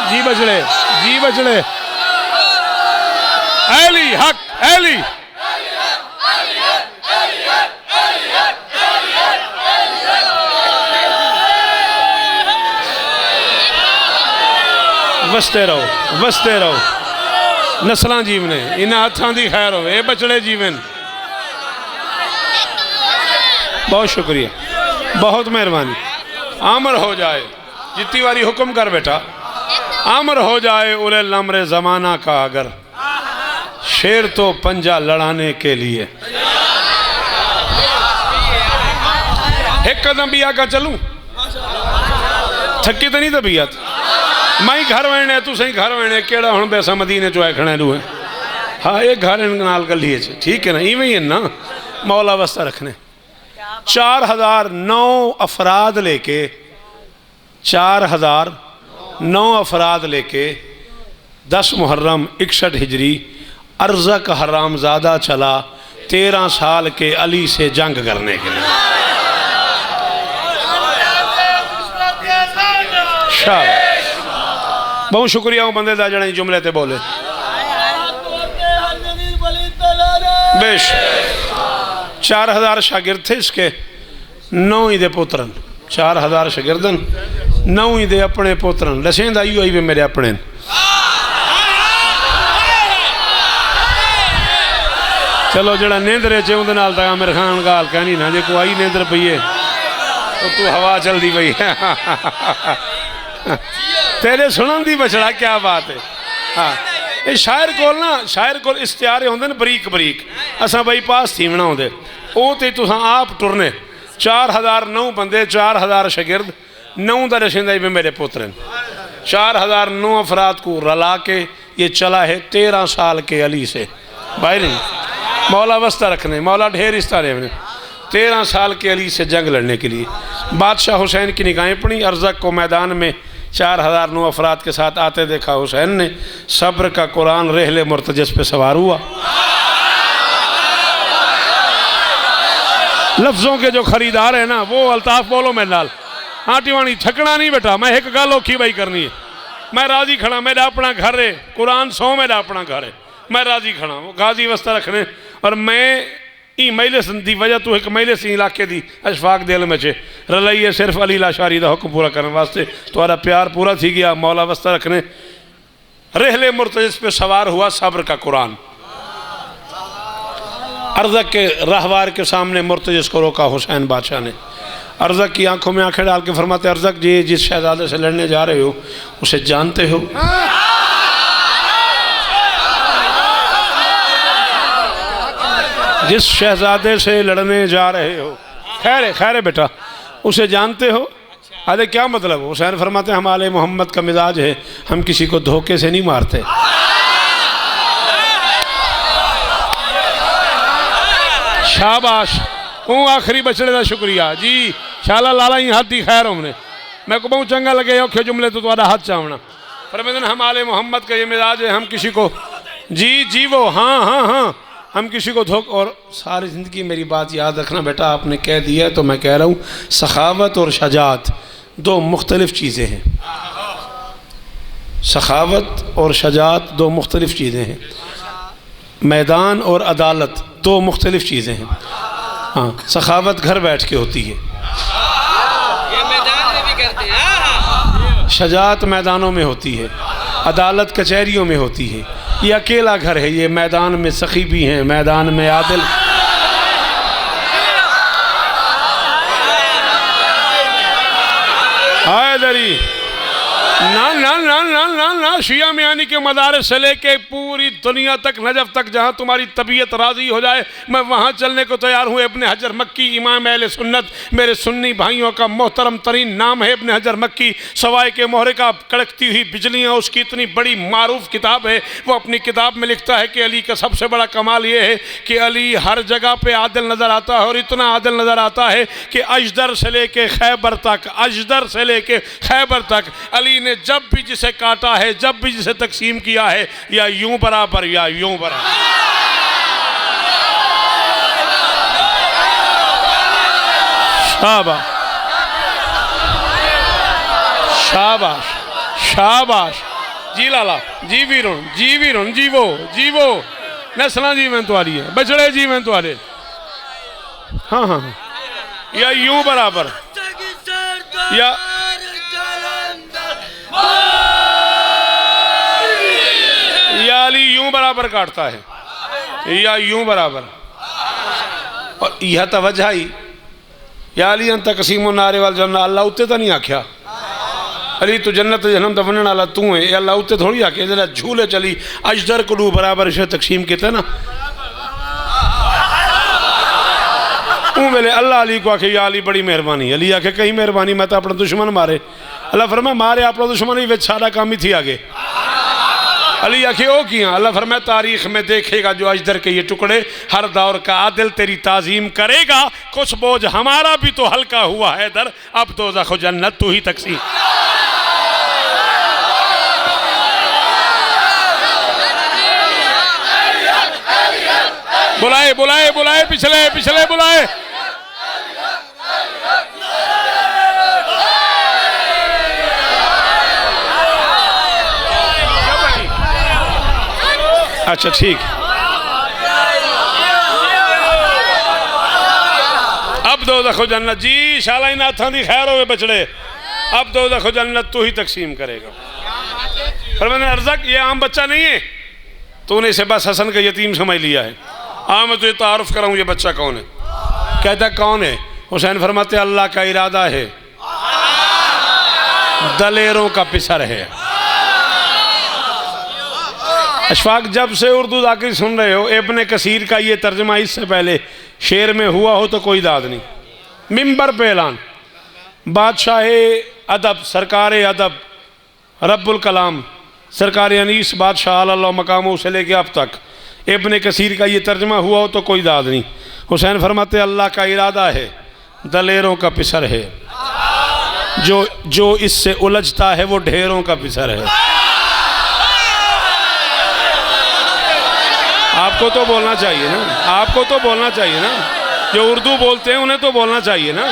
जी बचड़े अली हक अली वसते रहो नस्लां जीवने इन्हां हथां दी खैर हो बचड़े जीवन बहुत शुक्रिया बहुत मेहरबानी आमर हो जाए जितनी बारी हुक्म कर बेटा अमर हो जाए उलिल अम्र ज़माना का अगर शेर तो पंजा लड़ाने के लिए। एक कदम भी आगा चलूं, थकी तो नहीं तबीयत, मैं घर वेने तू सही घर वेने केड़ा हुण बैसा मदीने चो खड़े रूए। हाँ एक घर नाल गली ठीक है ना, इवें ही है ना, मौला वस्ता रखने। 4009 अफराद लेके 4009 अफराद लेके 10 मुहर्रम 61 हिजरी अरज़क हरामज़ादा चला 13 साल के अली से जंग करने के लिए। बहुत शुक्रिया हूँ बंदे दा जड़े जुमले ते बोले। बेश 4000 शागिर्द थे इसके, 9 ही दे पुत्रन, 4000 शागिर्दन 9 ही दे अपने पुत्रन। लसेंद आई हुई भी मेरे अपने। चलो जड़ा नींदरे च उहदे नाल तां आमिर खान गाल कहनी ना, जे कोई आई नींदर पई है तो तू हवा चलती पई है। तेरे सुनन दी बछड़ा क्या बात है। हाँ ये शायर को ना, शायर को इश्तिहार होंदे न बरीक बरीक, असा बाईपास थीवना होंदे वो तो तुसां आप टुरने। 4009 बंदे 4000 शागिर्द 9 दा रशिंदा भी मेरे पुत्र। 4009 अफराद को रला के ये चला है 13 साल के अली से। भाई नहीं मौला वस्ता रखने, मौला ढेर इस्तारे ने 13 साल के अली से जंग लड़ने के लिए। बादशाह हुसैन की निगाहें पड़ी, अरज़क को मैदान में 4009 अफराद के साथ आते देखा। हुसैन ने सब्र का कुरान रहले मुर्तजस पे सवार हुआ। लफ्ज़ों के जो खरीदार है ना वो अल्ताफ़ बोलो मेरे नाल। हाँ टिवाणी थकना नहीं बेटा, मैं एक गल औखी भाई करनी है। मैं राजी खड़ा, मेरा अपना घर है, कुरान 100 मेरा अपना घर है, मैं राजी खड़ा वो गाजी वस्ता रखने। और मैं ई मजलिस की वजह तो एक मजलिस इलाके की अशफाक दिल में चे रलाई है सिर्फ अली लाशारी का हुक्म पूरा करने वास्ते। तुम्हारा प्यार पूरा थी गया, मौला वस्ता रखने रहले मुर्तजिस पे सवार हुआ सब्र का कुरान। अरज़क के रहवार के सामने मुर्तजिस को रोका हुसैन बादशाह ने। अरज़क की आंखों में आंखें डाल के फरमाते, अरज़क जी जिस शहजादे से लड़ने जा रहे हो उसे जानते हो? जिस शहजादे से लड़ने जा रहे हो, खैर खैर बेटा उसे जानते हो? अरे क्या मतलब? हुसैन फरमाते हमारे मोहम्मद का मिजाज है, हम किसी को धोखे से नहीं मारते। शाबाश हूँ आखिरी बछड़े का शुक्रिया जी, शाला लाला ही हाथ दी खैर हमने। मैं को बहुत चंगा लगे औखे जुमले तो तुम्हारा हाथ चावना। फरमाते हमारे मोहम्मद का ये मिजाज है, हम किसी को जी जी वो हाँ हाँ हाँ हम किसी को धोख। और सारी ज़िंदगी मेरी बात याद रखना बेटा, आपने कह दिया है तो मैं कह रहा हूँ, सखावत और शजात दो मुख्तलिफ चीज़ें हैं। सखावत और शजात दो मुख्तलिफ चीज़ें हैं। मैदान और अदालत दो मुख्तलिफ चीज़ें हैं। हाँ सखावत घर बैठ के होती है, ये मैदान में भी करते हैं। शजात मैदानों में होती है, अदालत कचहरियों में होती है। ये अकेला घर है, ये मैदान में सखी भी हैं, मैदान में आदिल। हाय दरी ना ना ना ना ना ना शिया मियानी के मदारस से लेके पूरी दुनिया तक, नजफ तक, जहाँ तुम्हारी तबीयत राज़ी हो जाए मैं वहाँ चलने को तैयार हूँ। इब्ने हजर मक्की इमाम अहले सुन्नत, मेरे सुन्नी भाइयों का मोहतरम तरीन नाम है इब्ने हजर मक्की। सवाए के मोहरे का कड़कती हुई बिजलियाँ उसकी इतनी बड़ी मारूफ किताब है। वो अपनी किताब में लिखता है कि अली का सबसे बड़ा कमाल ये है कि अली हर जगह पर आदिल नज़र आता है, और इतना आदिल नज़र आता है कि अजदर से लेके खैबर तक, अजदर से लेके खैबर तक अली ने जब भी जिसे काटा है, जब भी जिसे तकसीम किया है, या यूं बराबर या यूं बराबर। शाबाश शाबाश शाबाश जी लाला जी वीरुण जी वीरुण जीवो नस्ल जीवन तुम्हारी है, बछड़े जीवन तुम्हारे। हाँ हाँ हाँ या यूं बराबर या अली यूं बराबर काटता है या यूं बराबर। और यह तवज्जा ही या अली अंत कसीम नारे वाल जन्ना अल्लाह उत्ते तो नहीं आख्या। अली तू जन्नत जन्म त वञण वाला तू है, अल्लाह उते थोड़ी आके जरा झूले चली अजदर कुलू बराबर शे तकसीम किते ना। ऊ वेले अल्लाह अली को आखे या अली बड़ी मेहरबानी, अली आखे कहीं मेहरबानी मैं तो अपना दुश्मन मारे। अल्लाह फरमा मारे अपना दुश्मन ही सारा काम ही थी आगे। अली आखे ओ किया, अल्लाह फरमाया तारीख में देखेगा जो अजदर के ये टुकड़े, हर दौर का आदिल तेरी ताजीम करेगा, कुछ बोझ हमारा भी तो हल्का हुआ है दर, अब तो ज़ख़ जन्नत तू ही तकसीम। बुलाए बुलाए बुलाए पिछले पिछले बुलाए। अच्छा ठीक, अब दो ज़ख़ जन्नत जी शाला इन हाथों की खैर होवे बचड़े, अब दो ज़ख़ जन्नत तू ही तकसीम करेगा। पर मैंने अर्ज़क ये आम बच्चा नहीं है, तूने इसे बस हसन का यतीम समझ लिया है। हाँ मैं तुझे तारुफ कराऊँ ये बच्चा कौन है। कहता कौन है? हुसैन फरमाते अल्लाह का इरादा है, दलेरों का पिसर है। अशफाक जब से उर्दू जाकिर सुन रहे हो, इब्ने कसीर का ये तर्जमा इससे पहले शेर में हुआ हो तो कोई दाद नहीं। मिंबर पे ऐलान, बादशाह अदब सरकार अदब रब्बुल कलाम सरकार अनीस बादशाह अल्लाह मकामों से लेके अब तक इब्ने कसीर का ये तर्जमा हुआ हो तो कोई दाद नहीं। हुसैन फरमाते अल्लाह का इरादा है, दलेरों का पिसर है, जो इससे उलझता है वो ढेरों का पिसर है। आपको तो बोलना चाहिए ना, आपको तो बोलना चाहिए ना, जो उर्दू बोलते हैं उन्हें तो बोलना चाहिए ना।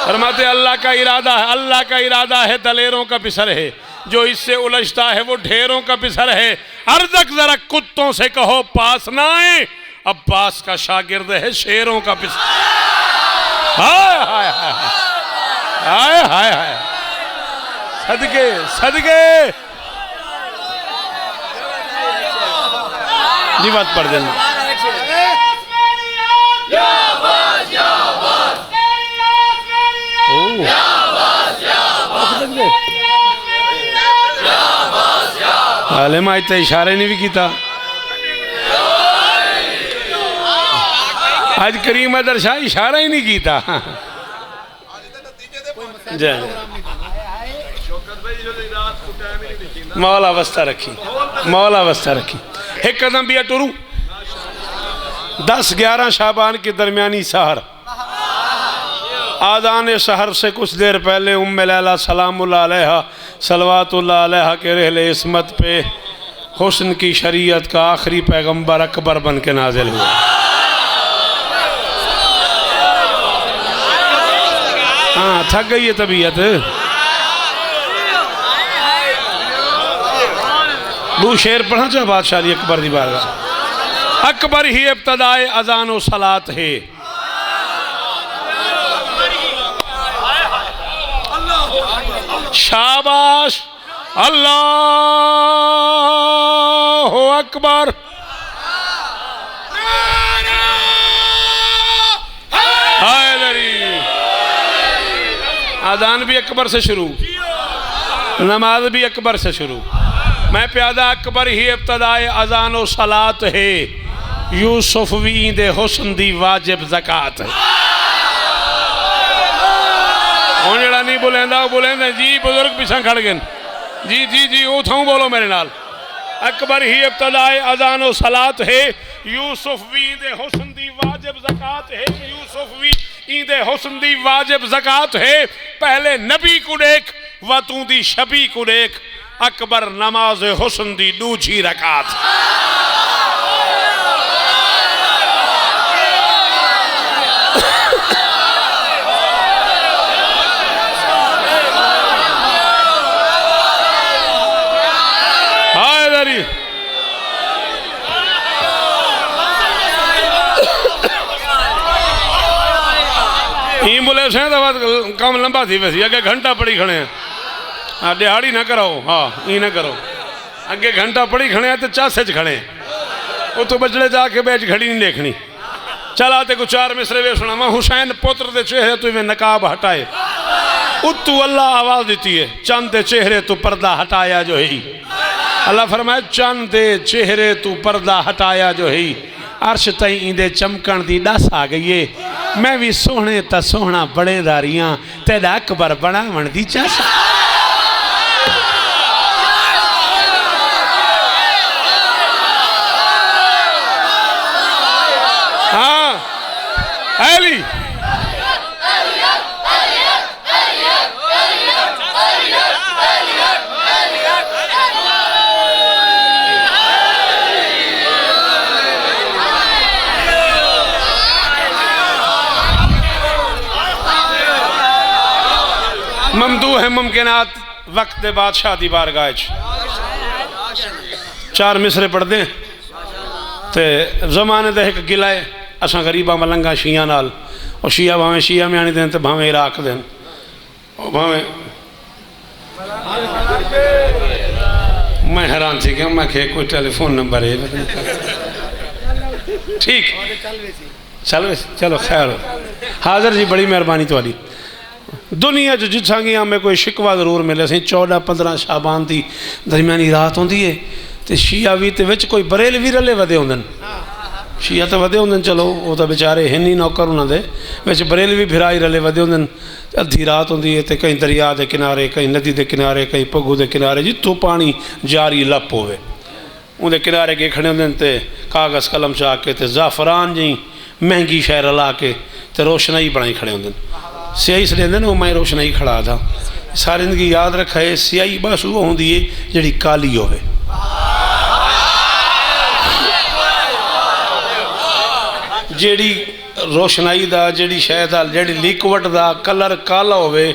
फरमाते अल्लाह का इरादा है, अल्लाह का इरादा है दलेरों का पिसर है, जो इससे उलझता है वो ढेरों का पिसर है। अर्ज़क जरा कुत्तों से कहो पास ना आए, अब्बास का शागिर्द है शेरों का पिसर। हाय हाय हाय हाय हाय हाय, सदके सदके जी बात पढ़ देना। हाले मैं इतने इशारे नहीं भी किया। आज करीम अदर शाह इशारा ही नहीं किया। जय मौला अवस्था रखी, मौला अवस्था रखी। एक कदम भी टुरू 10-11 शाबान के दरमियानी सहर, आदान सहर से कुछ देर पहले उम्मे लैला सलामुल्लाह अलैहा सलवातुल्लाह अलैहा के रहले इस्मत पे हुस्न की शरीयत का आखिरी पैगंबर अकबर बन के नाजिल हुआ। हाँ थक गई है तबीयत। दो शेर पढ़ा चाहे बादशाह अकबर दी बारगाह। अकबर ही इब्तदाए अजान व सलात है, शाबाश अल्लाह अकबर। अजान भी अकबर से शुरू, नमाज भी अकबर से शुरू। मैं प्यादा अकबर ही इब्तदाए अजान व सलात है, यूसुफ भी ईंदे हुस्न दी वाजिब ज़कात है। हूँ जरा नहीं बोलेंदा बोलेंदा जी बुजुर्ग पिछा खड़ गए जी जी जी वो थाऊ बोलो मेरे नाल। अकबर ही इब्तदाए अजान व सलात है, यूसुफ भी ईंदे हुस्न दी वाजिब ज़कात है, यूसुफ भी ईंदे हुस्न दी वाजिब ज़कात है। पहले नबी को देख व तू दी शबी को देख, अकबर नमाज हुस्न दी दूजी रकात। हाय दरी एम्बुलेंस है तो कम लंबा थी वैसे अगे घंटा पड़ी खड़े हैं। हाँ दिहाड़ी ना कराओ, हाँ ये ना करो। अगे घंटा पड़ी खड़े हैं तो चासे च खड़े हैं, वो तो बजड़े जाके बैठ घड़ी नहीं देखनी। चला ते को 4 मिसरे वे सुना। हुसैन पुत्र दे चेहरे तो नकाब हटाए उत्तू अल्लाह आवाज़ देती है, चंद दे चेहरे तू पर्दा हटाया जो ही। अल्लाह फरमाए चंद दे चेहरे तू पर्दा हटाया जो ही। अर्श तई इंदे चमकन दी दस आ गई है। मैं भी सोहने ता सोहना बड़ेदारियां तेरा अकबर बनावन दी चस। हाँ अली ममदू है मुमकिनात वक्त दे बादशाह दी बारगाह च चार मिसरे पढ़ते ते जमाने का एक गिला है असा गरीबा मलंगा शिया नाल और शिया भावें शिया में आने देन तो भावें इराक देन भावें मैं हैरान थी कि मैं खे कोई टेलीफोन नंबर है ठीक चल चलो खैर हो हाजिर जी बड़ी मेहरबानी थोड़ी दुनिया जो जिथांगी हमें कोई शिकवा जरूर मिले सी 14-15 शाबान की दरमियानी रात होंगी है तो शिया भी तो विच कोई बरेलवी रले वधे होंदे शिया तो वधे होंदे चलो वो तो बेचारे हैं नहीं नौकर उन्होंने विच बरेलवी फिराई रले वधे होंदे अद्धी रात होंदी है तो कहीं दरिया के किनारे कहीं नदी के किनारे कहीं पग्गू के किनारे जितों पानी जारी लप होवे उनके किनारे के खड़े होंदे ते कागज़ कलम चा के ते ज़ाफ़रान जी महंगी शह रला के ते रोशनाई बनाई खड़े होंदे स्याही सड़ेंदे ना मैं रोशनाई खड़ा था सारी जिंदगी याद रखा है स्याही बस वो होंदी है जिहड़ी काली होवे जिहड़ी रोशनाई दा जिहड़ी शह दा जिहड़ी लिक्विड दा कलर काला होवे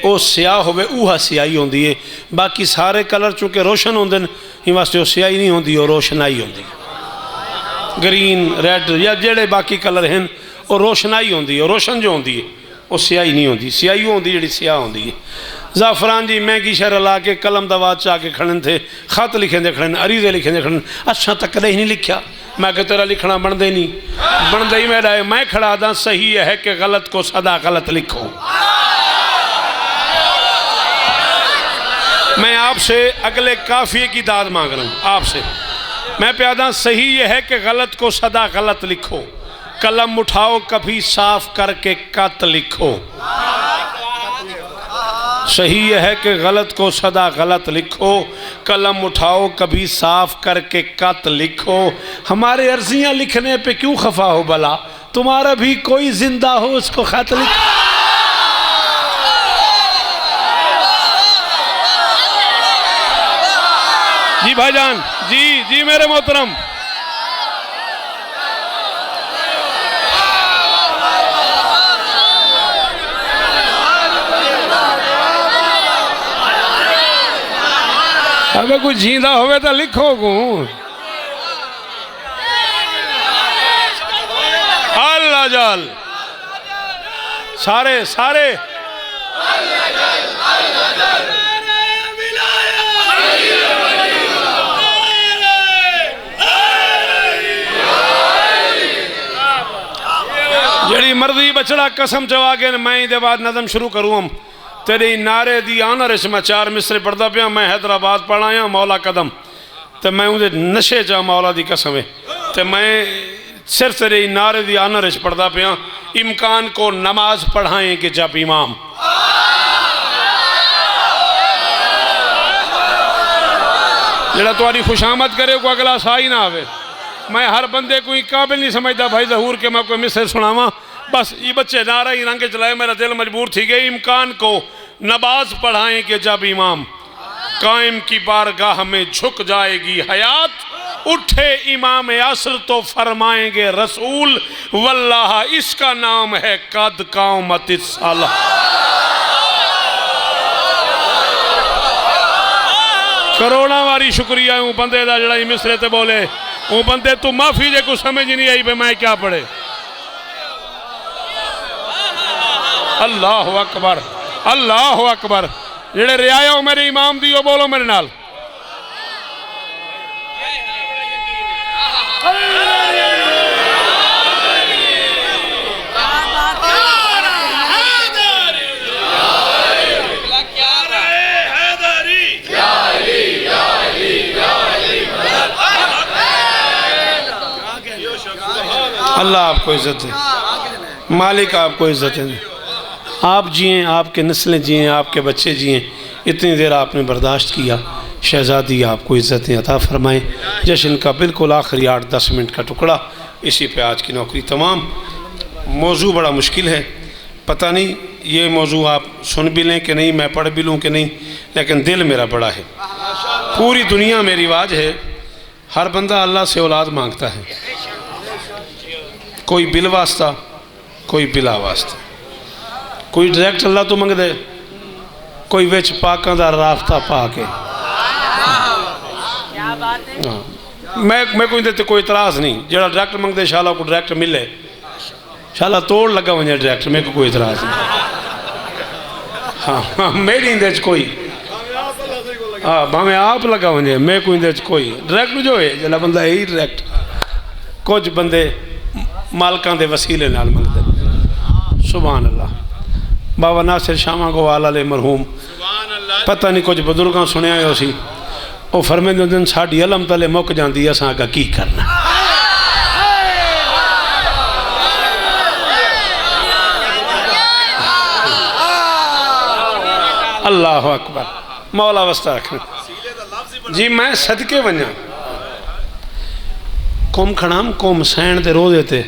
वो स्याह होवे उहा स्याही होंदी है बाकी सारे कलर चूँकि रोशन होंदे न वास्ते वो स्याही नहीं होंदी वो रोशनाई होंदी ग्रीन रैड या जेड़े बाकी कलर हैं वो रोशनाई होंदी है रोशन जो होंदी है वो स्याही नहीं होंदी स्याही होंदी जी स्याह होंदी है ज़ाफ़रान जी महंगी शहर ला के कलम दवाद चा के खड़न थे खत लिखे दे खड़न अरीजे लिखे दे खड़न अच्छा तक कदे ही नहीं लिखा मैं कि तेरा लिखना बनते नहीं बनते ही मेरा है मैं खड़ा दा सही है कि गलत को सदा गलत लिखो मैं आपसे अगले काफिए की दाद मांग रहा हूँ आपसे मैं प्यादा सही है कि गलत को सदा गलत लिखो कलम उठाओ कभी साफ करके कत लिखो सही है कि गलत को सदा गलत लिखो कलम उठाओ कभी साफ करके कत लिखो हमारे अर्जियां लिखने पे क्यों खफा हो भला तुम्हारा भी कोई जिंदा हो उसको खत लिखो जी भाईजान जी जी मेरे मोहतरम अबे कोई जींदा होवे तो लिखो को अल्लाह जाल सारे सारे जड़ी मर्जी बचड़ा कसम चवा के मैं इहदे बाद नज़म शुरू करूँ हम तेरे नारे दी आनर मैं चार मिसरे पढ़ता पिया मैं हैदराबाद पढ़ाया मौला कदम तो मैं उनके नशे चा मौला दी कसम है तो मैं सिर्फ तेरे नारे दी आनर पढ़ता पिया इम्कान को नमाज पढ़ाएं कि जब इमाम जरा तुम्हारी खुशामद करे को अगला सा ही ना आवे मैं हर बंदे को काबिल नहीं समझता भाई ज़हूर के मैं कोई मिसर सुनावा बस ये बच्चे नारा ही रंग चलाए मेरा दिल मजबूर थी गई इम्कान को नमाज पढ़ाएं कि जब इमाम कायम की बारगाह में झुक जाएगी हयात उठे इमाम असर तो फरमाएंगे रसूल वल्लाह इसका नाम है कद कामत साला करोड़ा वारी शुक्रिया हूँ बंदे का जरा मिसरे ते बोले वो बंदे तू माफी जे कुछ समझ नहीं आई भाई मैं क्या पढ़े अल्लाह अकबर जेड़े रियाया हो मेरे इमाम दी बोलो मेरे नाल अल्लाह आपको इज़्ज़त दे, मालिक आपको इज़्ज़त दे। आप जिए, आपके नस्लें जिए, आपके बच्चे जिए, इतनी देर आपने बर्दाश्त किया। शहज़ादी आपको इज़्ज़तें अता फ़रमाएँ। जश्न का बिल्कुल आखिरी 8-10 मिनट का टुकड़ा, इसी पे आज की नौकरी तमाम। मौजू बड़ा मुश्किल है, पता नहीं ये मौजू आप सुन भी लें कि नहीं, मैं पढ़ भी लूँ कि नहीं, लेकिन दिल मेरा बड़ा है। पूरी दुनिया में रिवाज है, हर बंदा अल्लाह से औलाद मांगता है, कोई बिल वास्ता, कोई बिला वास्ता, कोई डायरैक्ट अल्लाह तो मंग दे, कोई विच पाकां दा रास्ता पा के। मैं कोई देते कोई इतराज़ नहीं, जरा डायरैक्ट मंगदे शाला को डायरैक्ट मिले, शाला तोड़ लगा वजे डायरैक्ट, मेरे को कोई इतराज़ नहीं। हाँ हाँ, मेरी इंदे कोई, हाँ भावें आप लगा वजे, मैं कोई इंदे कोई डायरैक्ट जो है जला बंदा यही डायरैक्ट। कुछ बंदे मालकां दे वसीले नाल मंगदे। सुभान अल्लाह। बाबा नासिर शामा गोवाल वाले मरहूम, पता नहीं कुछ बुजुर्गों सुनिया हो सी, वो फरमांदे हुंदे साडी अलम तले मुक जांदी, असां अग्गे की करना। अल्लाह अकबर, मौला वस्ता रखना जी। मैं सदके वजा कुम खड़ाम कुम सैन दे रोज़े ते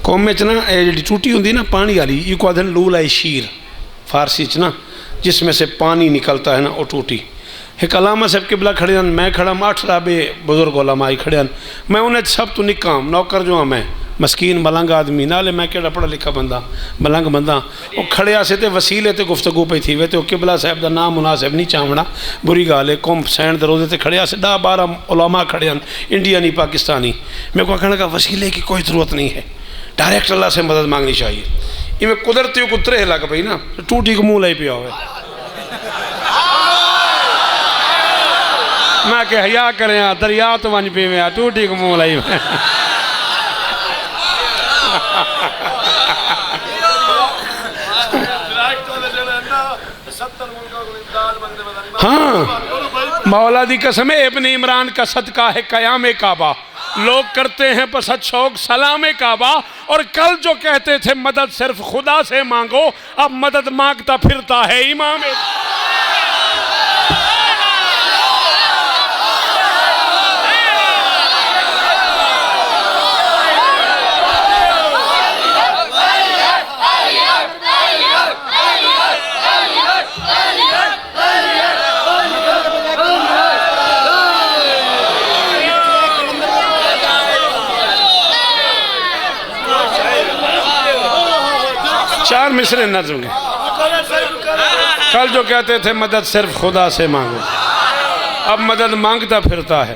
कुम च ना जी टूटी होंगी ना पानी वाली, इको आदन लूल आई शीर फारसी च ना, जिसमें से पानी निकलता है ना, वो टूटी। एक अलामा साहब किबला खड़े हैं, मैं खड़ा 8 राबे बुजुर्ग उलमाई खड़े हैं, मैं उन्हें सब तो निकाम नौकर जो हाँ, मैं मस्कीन मलंग आदमी, नाले मैं केड़ा पढ़ा लिखा बंदा, मलंग बंदा। वो खड़िया से ते वसीले ते गुफ्तगू पई थी वे, तो किबला साहब का नाम मुनासिब नहीं चावना, बुरी गाल है। कुंभ सैन दे रोज़े ते खड़िया से 10-12 उलमा खड़े हैं, इंडिया नहीं पाकिस्तानी। मेरे को कहने का वसीले की कोई ज़रूरत नहीं है, डायरेक्ट अल्लाह से मदद मांगनी चाहिए। इवें कुदरती कुतरे लग पई ना, टूटी को मुँह लाई पिया हो। मैं के हया करें दरिया तो वन पीवे, टूटी को मुँह लाई। हाँ, मौला दी कसम है, इब्न इमरान का सदका है कयाम काबा। लोग करते हैं पसद शौक सलाम काबा, और कल जो कहते थे मदद सिर्फ खुदा से मांगो, अब मदद मांगता फिरता है इमाम। चार मिसरे नज़्म के, कल जो कहते थे मदद सिर्फ खुदा से मांगो, अब मदद मांगता फिरता है।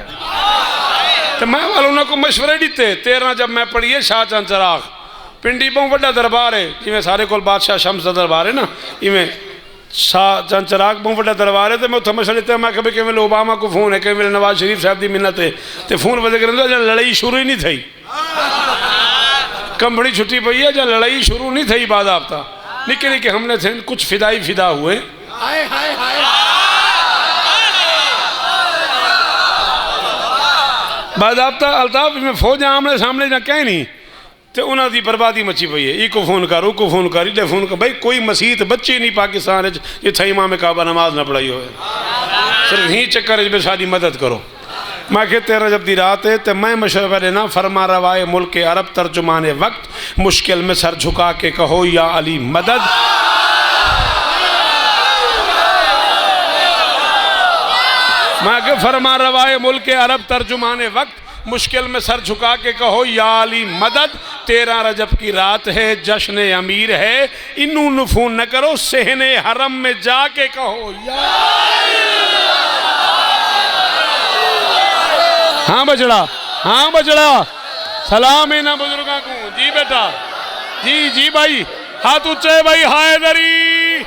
तो मैं वालों को मशवरे दिते 13 जब मैं पढ़िए शाह चंद चराग पिंडी बहुत बड़ा दरबार है, जिमें सारे को बादशाह शम्स का दरबार है ना, इवें शाह चंद चराग बहुत बड़ा दरबार है। तो मैं उत्थे मशवरे दिते, मैं कभी कि ओबामा को फोन है, कि नवाज शरीफ साहब की मिन्नत है, तो फोन बजे कर लड़ाई शुरू ही नहीं थी, कंबड़ी छुट्टी पई है, जब लड़ाई शुरू नहीं थी बाद आफ्ता निके निके हमने थे, कुछ फिदाई फिदा हुए। बाद आफ्ता अल्ताफ में फौज आमने सामने ना कह नहीं, तो उन्हों की बर्बादी मची पई है। इको फोन कर, उको फोन कर, इधे फोन कर, भाई कोई मसीत बच्चे नहीं पाकिस्तान जिथे इमाम काबा नमाज ना पढ़ाई हो, सिर्फ ही चक्कर में सारी मदद करो। मैं कि 13 जब दी रात है, तो मैं मशवरा देना, फरमा रवाए मुल्क के अरब तर्जुमाने वक्त, मुश्किल में सर झुका के कहो या अली मदद। मैं कि फरमा रवाए मुल्क के अरब तर्जुमाने वक्त, मुश्किल में सर झुका के कहो या अली मदद। 13 रजब की रात है, जश्न अमीर है, इन्नू नफून न करो, सहने हरम में जाके कहो या। हाँ बजड़ा, हाँ बजड़ा, सलाम है ना बुजुर्गों को। जी बेटा, जी जी भाई, हाथ ऊंचे भाई, हैदरी।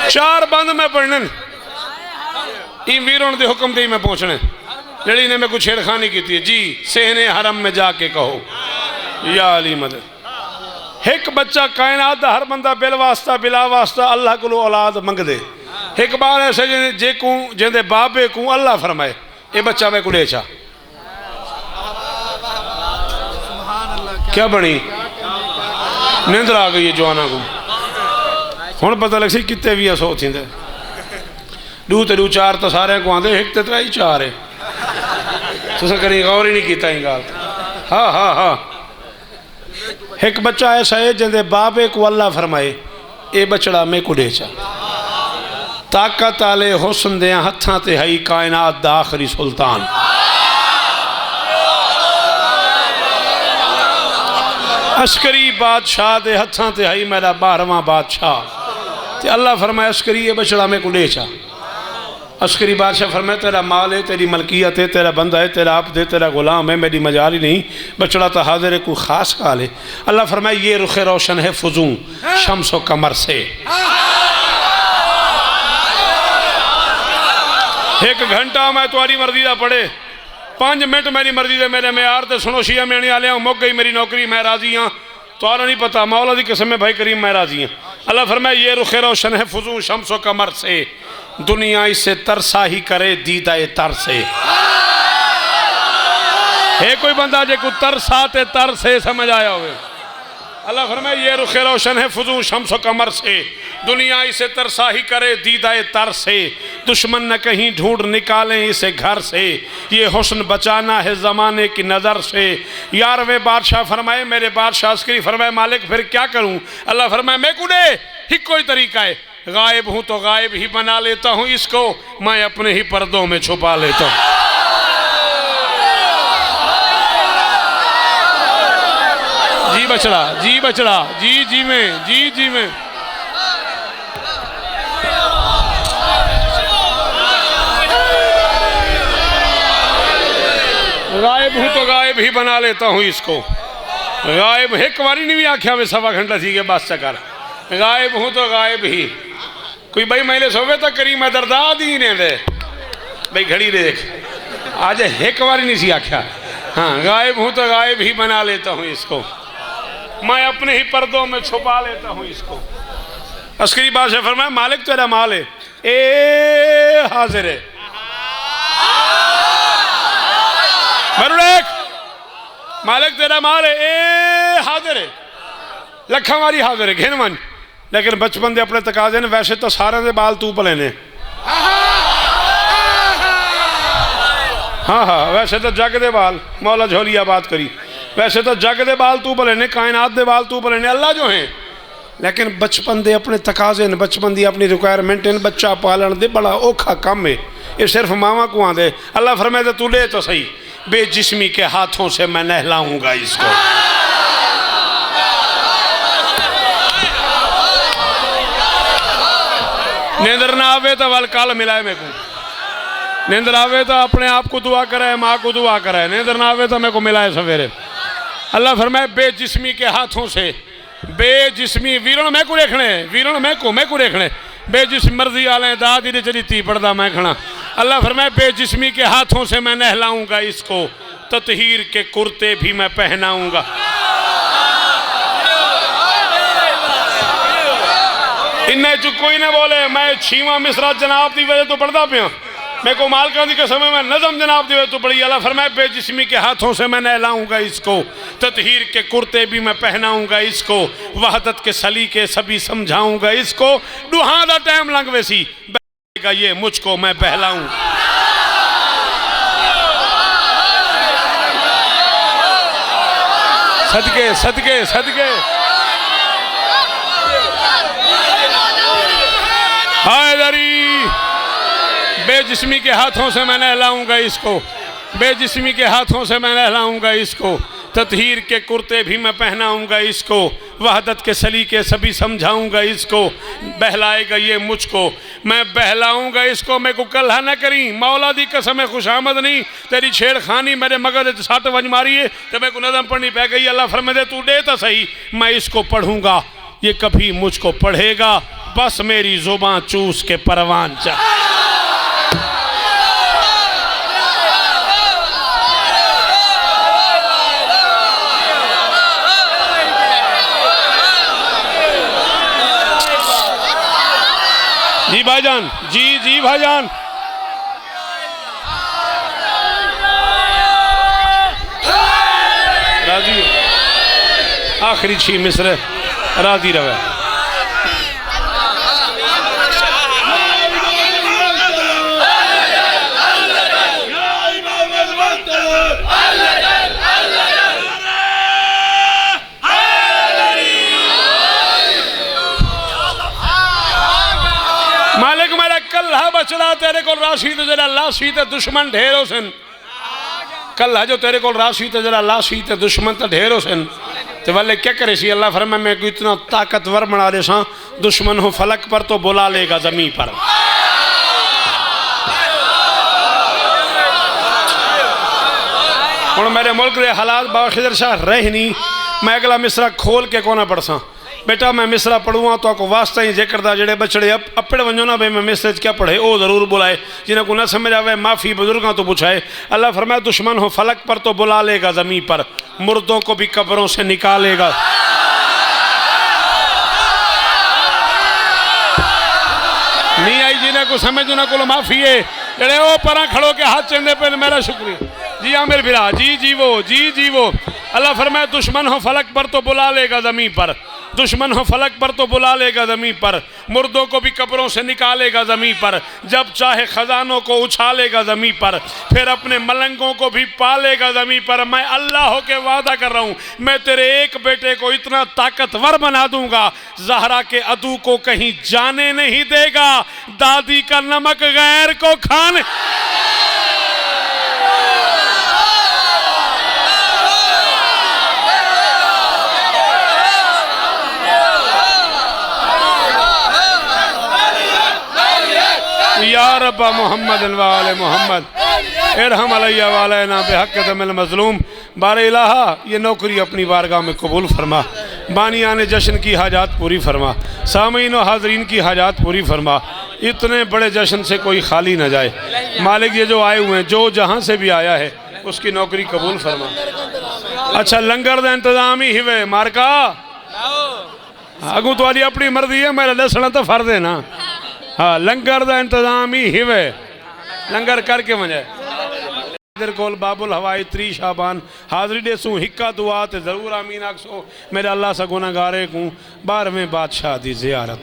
चार बंद में पढ़ने, इन वीरों के हुक्म दे मैं पहुंचने, जड़ी ने मैं कुछ छेड़खानी की थी। जी, सहने हरम में जाके कहो या अली मदद। एक बच्चा कायनात दा हर बंदा बिल वास्ता बिला वास्ता अल्लाह को औलाद मंग दे, एक बार ऐसे जेकू जेंदे बाबे को अल्लाह फरमाए ये बच्चा मैं कुड़े चा क्या बनी निंद्र आ गई है जवाना को हुण पता लग सी कितने भी सौ थी डू तो डू चार तो सारे को आते एक तो त्राई चार है तुसें कहीं गौर ही नहीं किया ही गाल हाँ हाँ हाँ एक बच्चा ऐसा है जिंदे बाबे को अल्लाह फरमाए ये बछड़ा मैं कुड़े चा ताकत आले हुस्न दे हत्थां ते हई कायनात दा आखिरी सुल्तान अस्करी बादशाह दे हत्थां ते हई मेरा 12वां बादशाह ते अल्लाह फरमाए अस्करी ये बछड़ा मैं कुड़े चा अस्करी बादशाह फरमाए तेरा माल है तेरी मलकियत है तेरा बंदा है तेरा आप दे तेरा गुलाम है मेरी मजाल ही नहीं बछड़ा तो हाजिर है कोई ख़ास काल है अल्लाह फरमाए ये रुख रोशन है फजू शम्सो कमर से एक घंटा मैं तुम्हारी मर्जी का पढ़े 5 मिनट मेरी मर्जी से मेरे म्यार तो सुनो शिया में आ लिया मुक गई मेरी नौकरी मैं राजी हाँ तो नहीं पता मौला की कसम है भाई करीम मैं राजी हाँ अल्लाह फरमाए ये रुख रोशन है फजू शम्सो कमर से दुनिया इससे तरसा ही करे दीदा तर से है कोई बंदा जे को तरसा ते तर से समझ आया हुए अल्लाह फरमाए ये रुख रोशन है फजू शम्सो कमर से दुनिया इसे तरसा ही करे दीदा तर से दुश्मन न कहीं ढूंढ निकालें इसे घर से ये हुस्न बचाना है ज़माने की नज़र से यार वे बादशाह फरमाए मेरे बादशाह अस्करी फरमाए मालिक फिर क्या करूं अल्लाह फरमाए मैं कुड़े ही कोई तरीका है गायब हूं तो गायब ही बना लेता हूं इसको मैं अपने ही पर्दों में छुपा लेता हूं जी बछड़ा जी में गायब हूं तो गायब ही बना लेता हूं इसको गायब एक बारी नहीं भी आख्या में 1.25 घंटा थी के बस चक्कर गायब हूं तो गायब ही कोई भाई मैले सोवे तो करी मैं दर्दाद ही ने दे भाई घड़ी देख आज एक बारी नहीं सी आख्या हाँ गायब हूं तो गायब ही बना लेता हूं इसको मैं अपने ही पर्दों में छुपा लेता हूं इसको अस्करी बादशाह फरमाया मालिक तेरा माल है ए हाजिर है मालिक तेरा माल है ए हाजिर है लखा मारी हाजिर है घेन मन लेकिन बचपन दे अपने तकाजे ने वैसे तो सारे दे बाल तू भले ने हाँ हाँ वैसे तो जग दे बाल मौला झोलिया बात करी वैसे तो जग दे बाल तू भले ने कायनात दे बाल तू भले ने अल्लाह जो हैं लेकिन बचपन दे अपने तकाजे ने बचपन दी अपनी रिक्वायरमेंट इन बच्चा पालन दे बड़ा औखा काम है ये सिर्फ मामा को आंदे अल्लाह फरमाए तो तू ले तो सही बेजिस्मी के हाथों से मैं नहलाऊंगा इसको नींदर ना आवे तो वल कल मिलाए मेरे को नींदर आवे तो अपने आप को दुआ करे माँ को दुआ करे नींदर ना आवे तो मेरे को मिलाए सवेरे अल्लाह फरमाए बेजिस्मी के हाथों से बेजिस्मी वीरण मैं को देखने वीरण मैं को देखने बेजिस्म मर्जी आले दादी चली ती पड़दा मैं खड़ा अल्लाह फरमाए बेजिस्मी के हाथों से मैं नहलाऊंगा इसको ततहीर के कुर्ते भी मैं पहनाऊंगा इन्हें जो कोई ना बोले मैं 6वां मिसरा जनाब की वजह तो पढ़ता पाया मैं को मालका दी कसम में नज़म जनाब की वजह तो पढ़ी अल्लाह फरमाए बेजिस्मी के हाथों से मैं नहलाऊंगा इसको ततहीर के कुर्ते भी मैं पहनाऊंगा इसको वहदत के सलीके सभी समझाऊंगा इसको दुहा दा टाइम लंघ वैसी ये मुझको मैं बहलाऊं सदके सदके सदके हायदरी बेजिस्मी के हाथों से मैं नहलाऊंगा इसको बेजिस्मी के हाथों से मैं नहलाऊंगा इसको ततहीर के कुर्ते भी मैं पहनाऊंगा इसको वहदत के सलीके सभी समझाऊंगा इसको बहलाएगा ये मुझको मैं बहलाऊंगा इसको मैं को कल्हा न करी मौला दी कसम खुशामद नहीं तेरी छेड़खानी मेरे मगज सट वंज मारी है तो मैं को नज़म पढ़नी पै गई अल्लाह फरमाए तू दे तो सही मैं इसको पढ़ूंगा ये कभी मुझको पढ़ेगा बस मेरी जुबान चूस के परवान चा जी जी भाईजान, जी भाईजान। राजी हो? आखिरी 6 मिसरे राजी रहे। मालिक मेरा कल्हा बचड़ा तेरे को राशि तो जरा लाशी ते दुश्मन ढेर हो सन। कल्हा जो तेरे को राशि तो जरा लाशी ते दुश्मन तो ढेर हो सन। तो वाले क्या करे सी अल्लाह फरमा मैं को इतना ताकतवर बना दे सा दुश्मन हो फलक पर तो बुला लेगा जमी पर। और मेरे मुल्क के हालात बाखिदर शाह रह नहीं मैं अगला मिसरा खोल के कोना पढ़ सा बेटा मैं मिसरा पढ़ूँ तो आपको वास्ता ही जिक्र दा जेड़े बछड़े अपड़े वंजो ना भाई मैं मिसरे क्या पढ़े वो ज़रूर बुलाए जिन्हें को ना समझ आवे माफ़ी बुजुर्गों तो पूछाए। अल्लाह फरमाया दुश्मन हो फलक पर तो बुला लेगा ज़मीन पर मुर्दों को भी कब्रों से निकालेगा। नहीं आई जिन्हें को समझ उन्हें को माफ़ी है जेड़े वो परा खड़ो के हाथ चंदे पे मेरा शुक्रिया जी हाँ मेरे बिरा जी वो अल्लाह फरमाया दुश्मन हो फलक पर तो बुला लेगा ज़मीन पर दुश्मन हो फलक पर तो बुला लेगा ज़मीन पर मुर्दों को भी कब्रों से निकालेगा ज़मीन पर जब चाहे ख़जानों को उछालेगा ज़मीन पर फिर अपने मलंगों को भी पालेगा ज़मीन पर। मैं अल्लाह हो के वादा कर रहा हूँ मैं तेरे एक बेटे को इतना ताकतवर बना दूंगा ज़हरा के अदू को कहीं जाने नहीं देगा दादी का नमक गैर को खाने। या रब्बा मोहम्मद वाले मोहम्मद इरहम अलैया वालैना बिहक़ दमिल मज़लूम। बारे इलाहा ये नौकरी अपनी बारगाह में कबूल फरमा बानियाने जश्न की हाजात पूरी फरमा सामीन और हाजरीन की हाजात पूरी फरमा। इतने बड़े जश्न से कोई खाली ना जाए मालिक ये जो आए हुए हैं जो जहाँ से भी आया है उसकी नौकरी कबूल फरमा। अच्छा लंगर का इंतज़ाम ही हिवे मारका अगू तो अपनी मर्जी है मेरा दसना तो फर्द है ना। हाँ लंगर का इंतजाम ही हिवे लंगर करके वजे इधर कोल बाबुल हवाई 3 शाबान हाजरी देसूँ हिक्का दुआ ते ज़रूर आमीन आखसो मेरे अल्लाह सा गुनाहगारे को 12वें बादशाह दी ज़ियारत।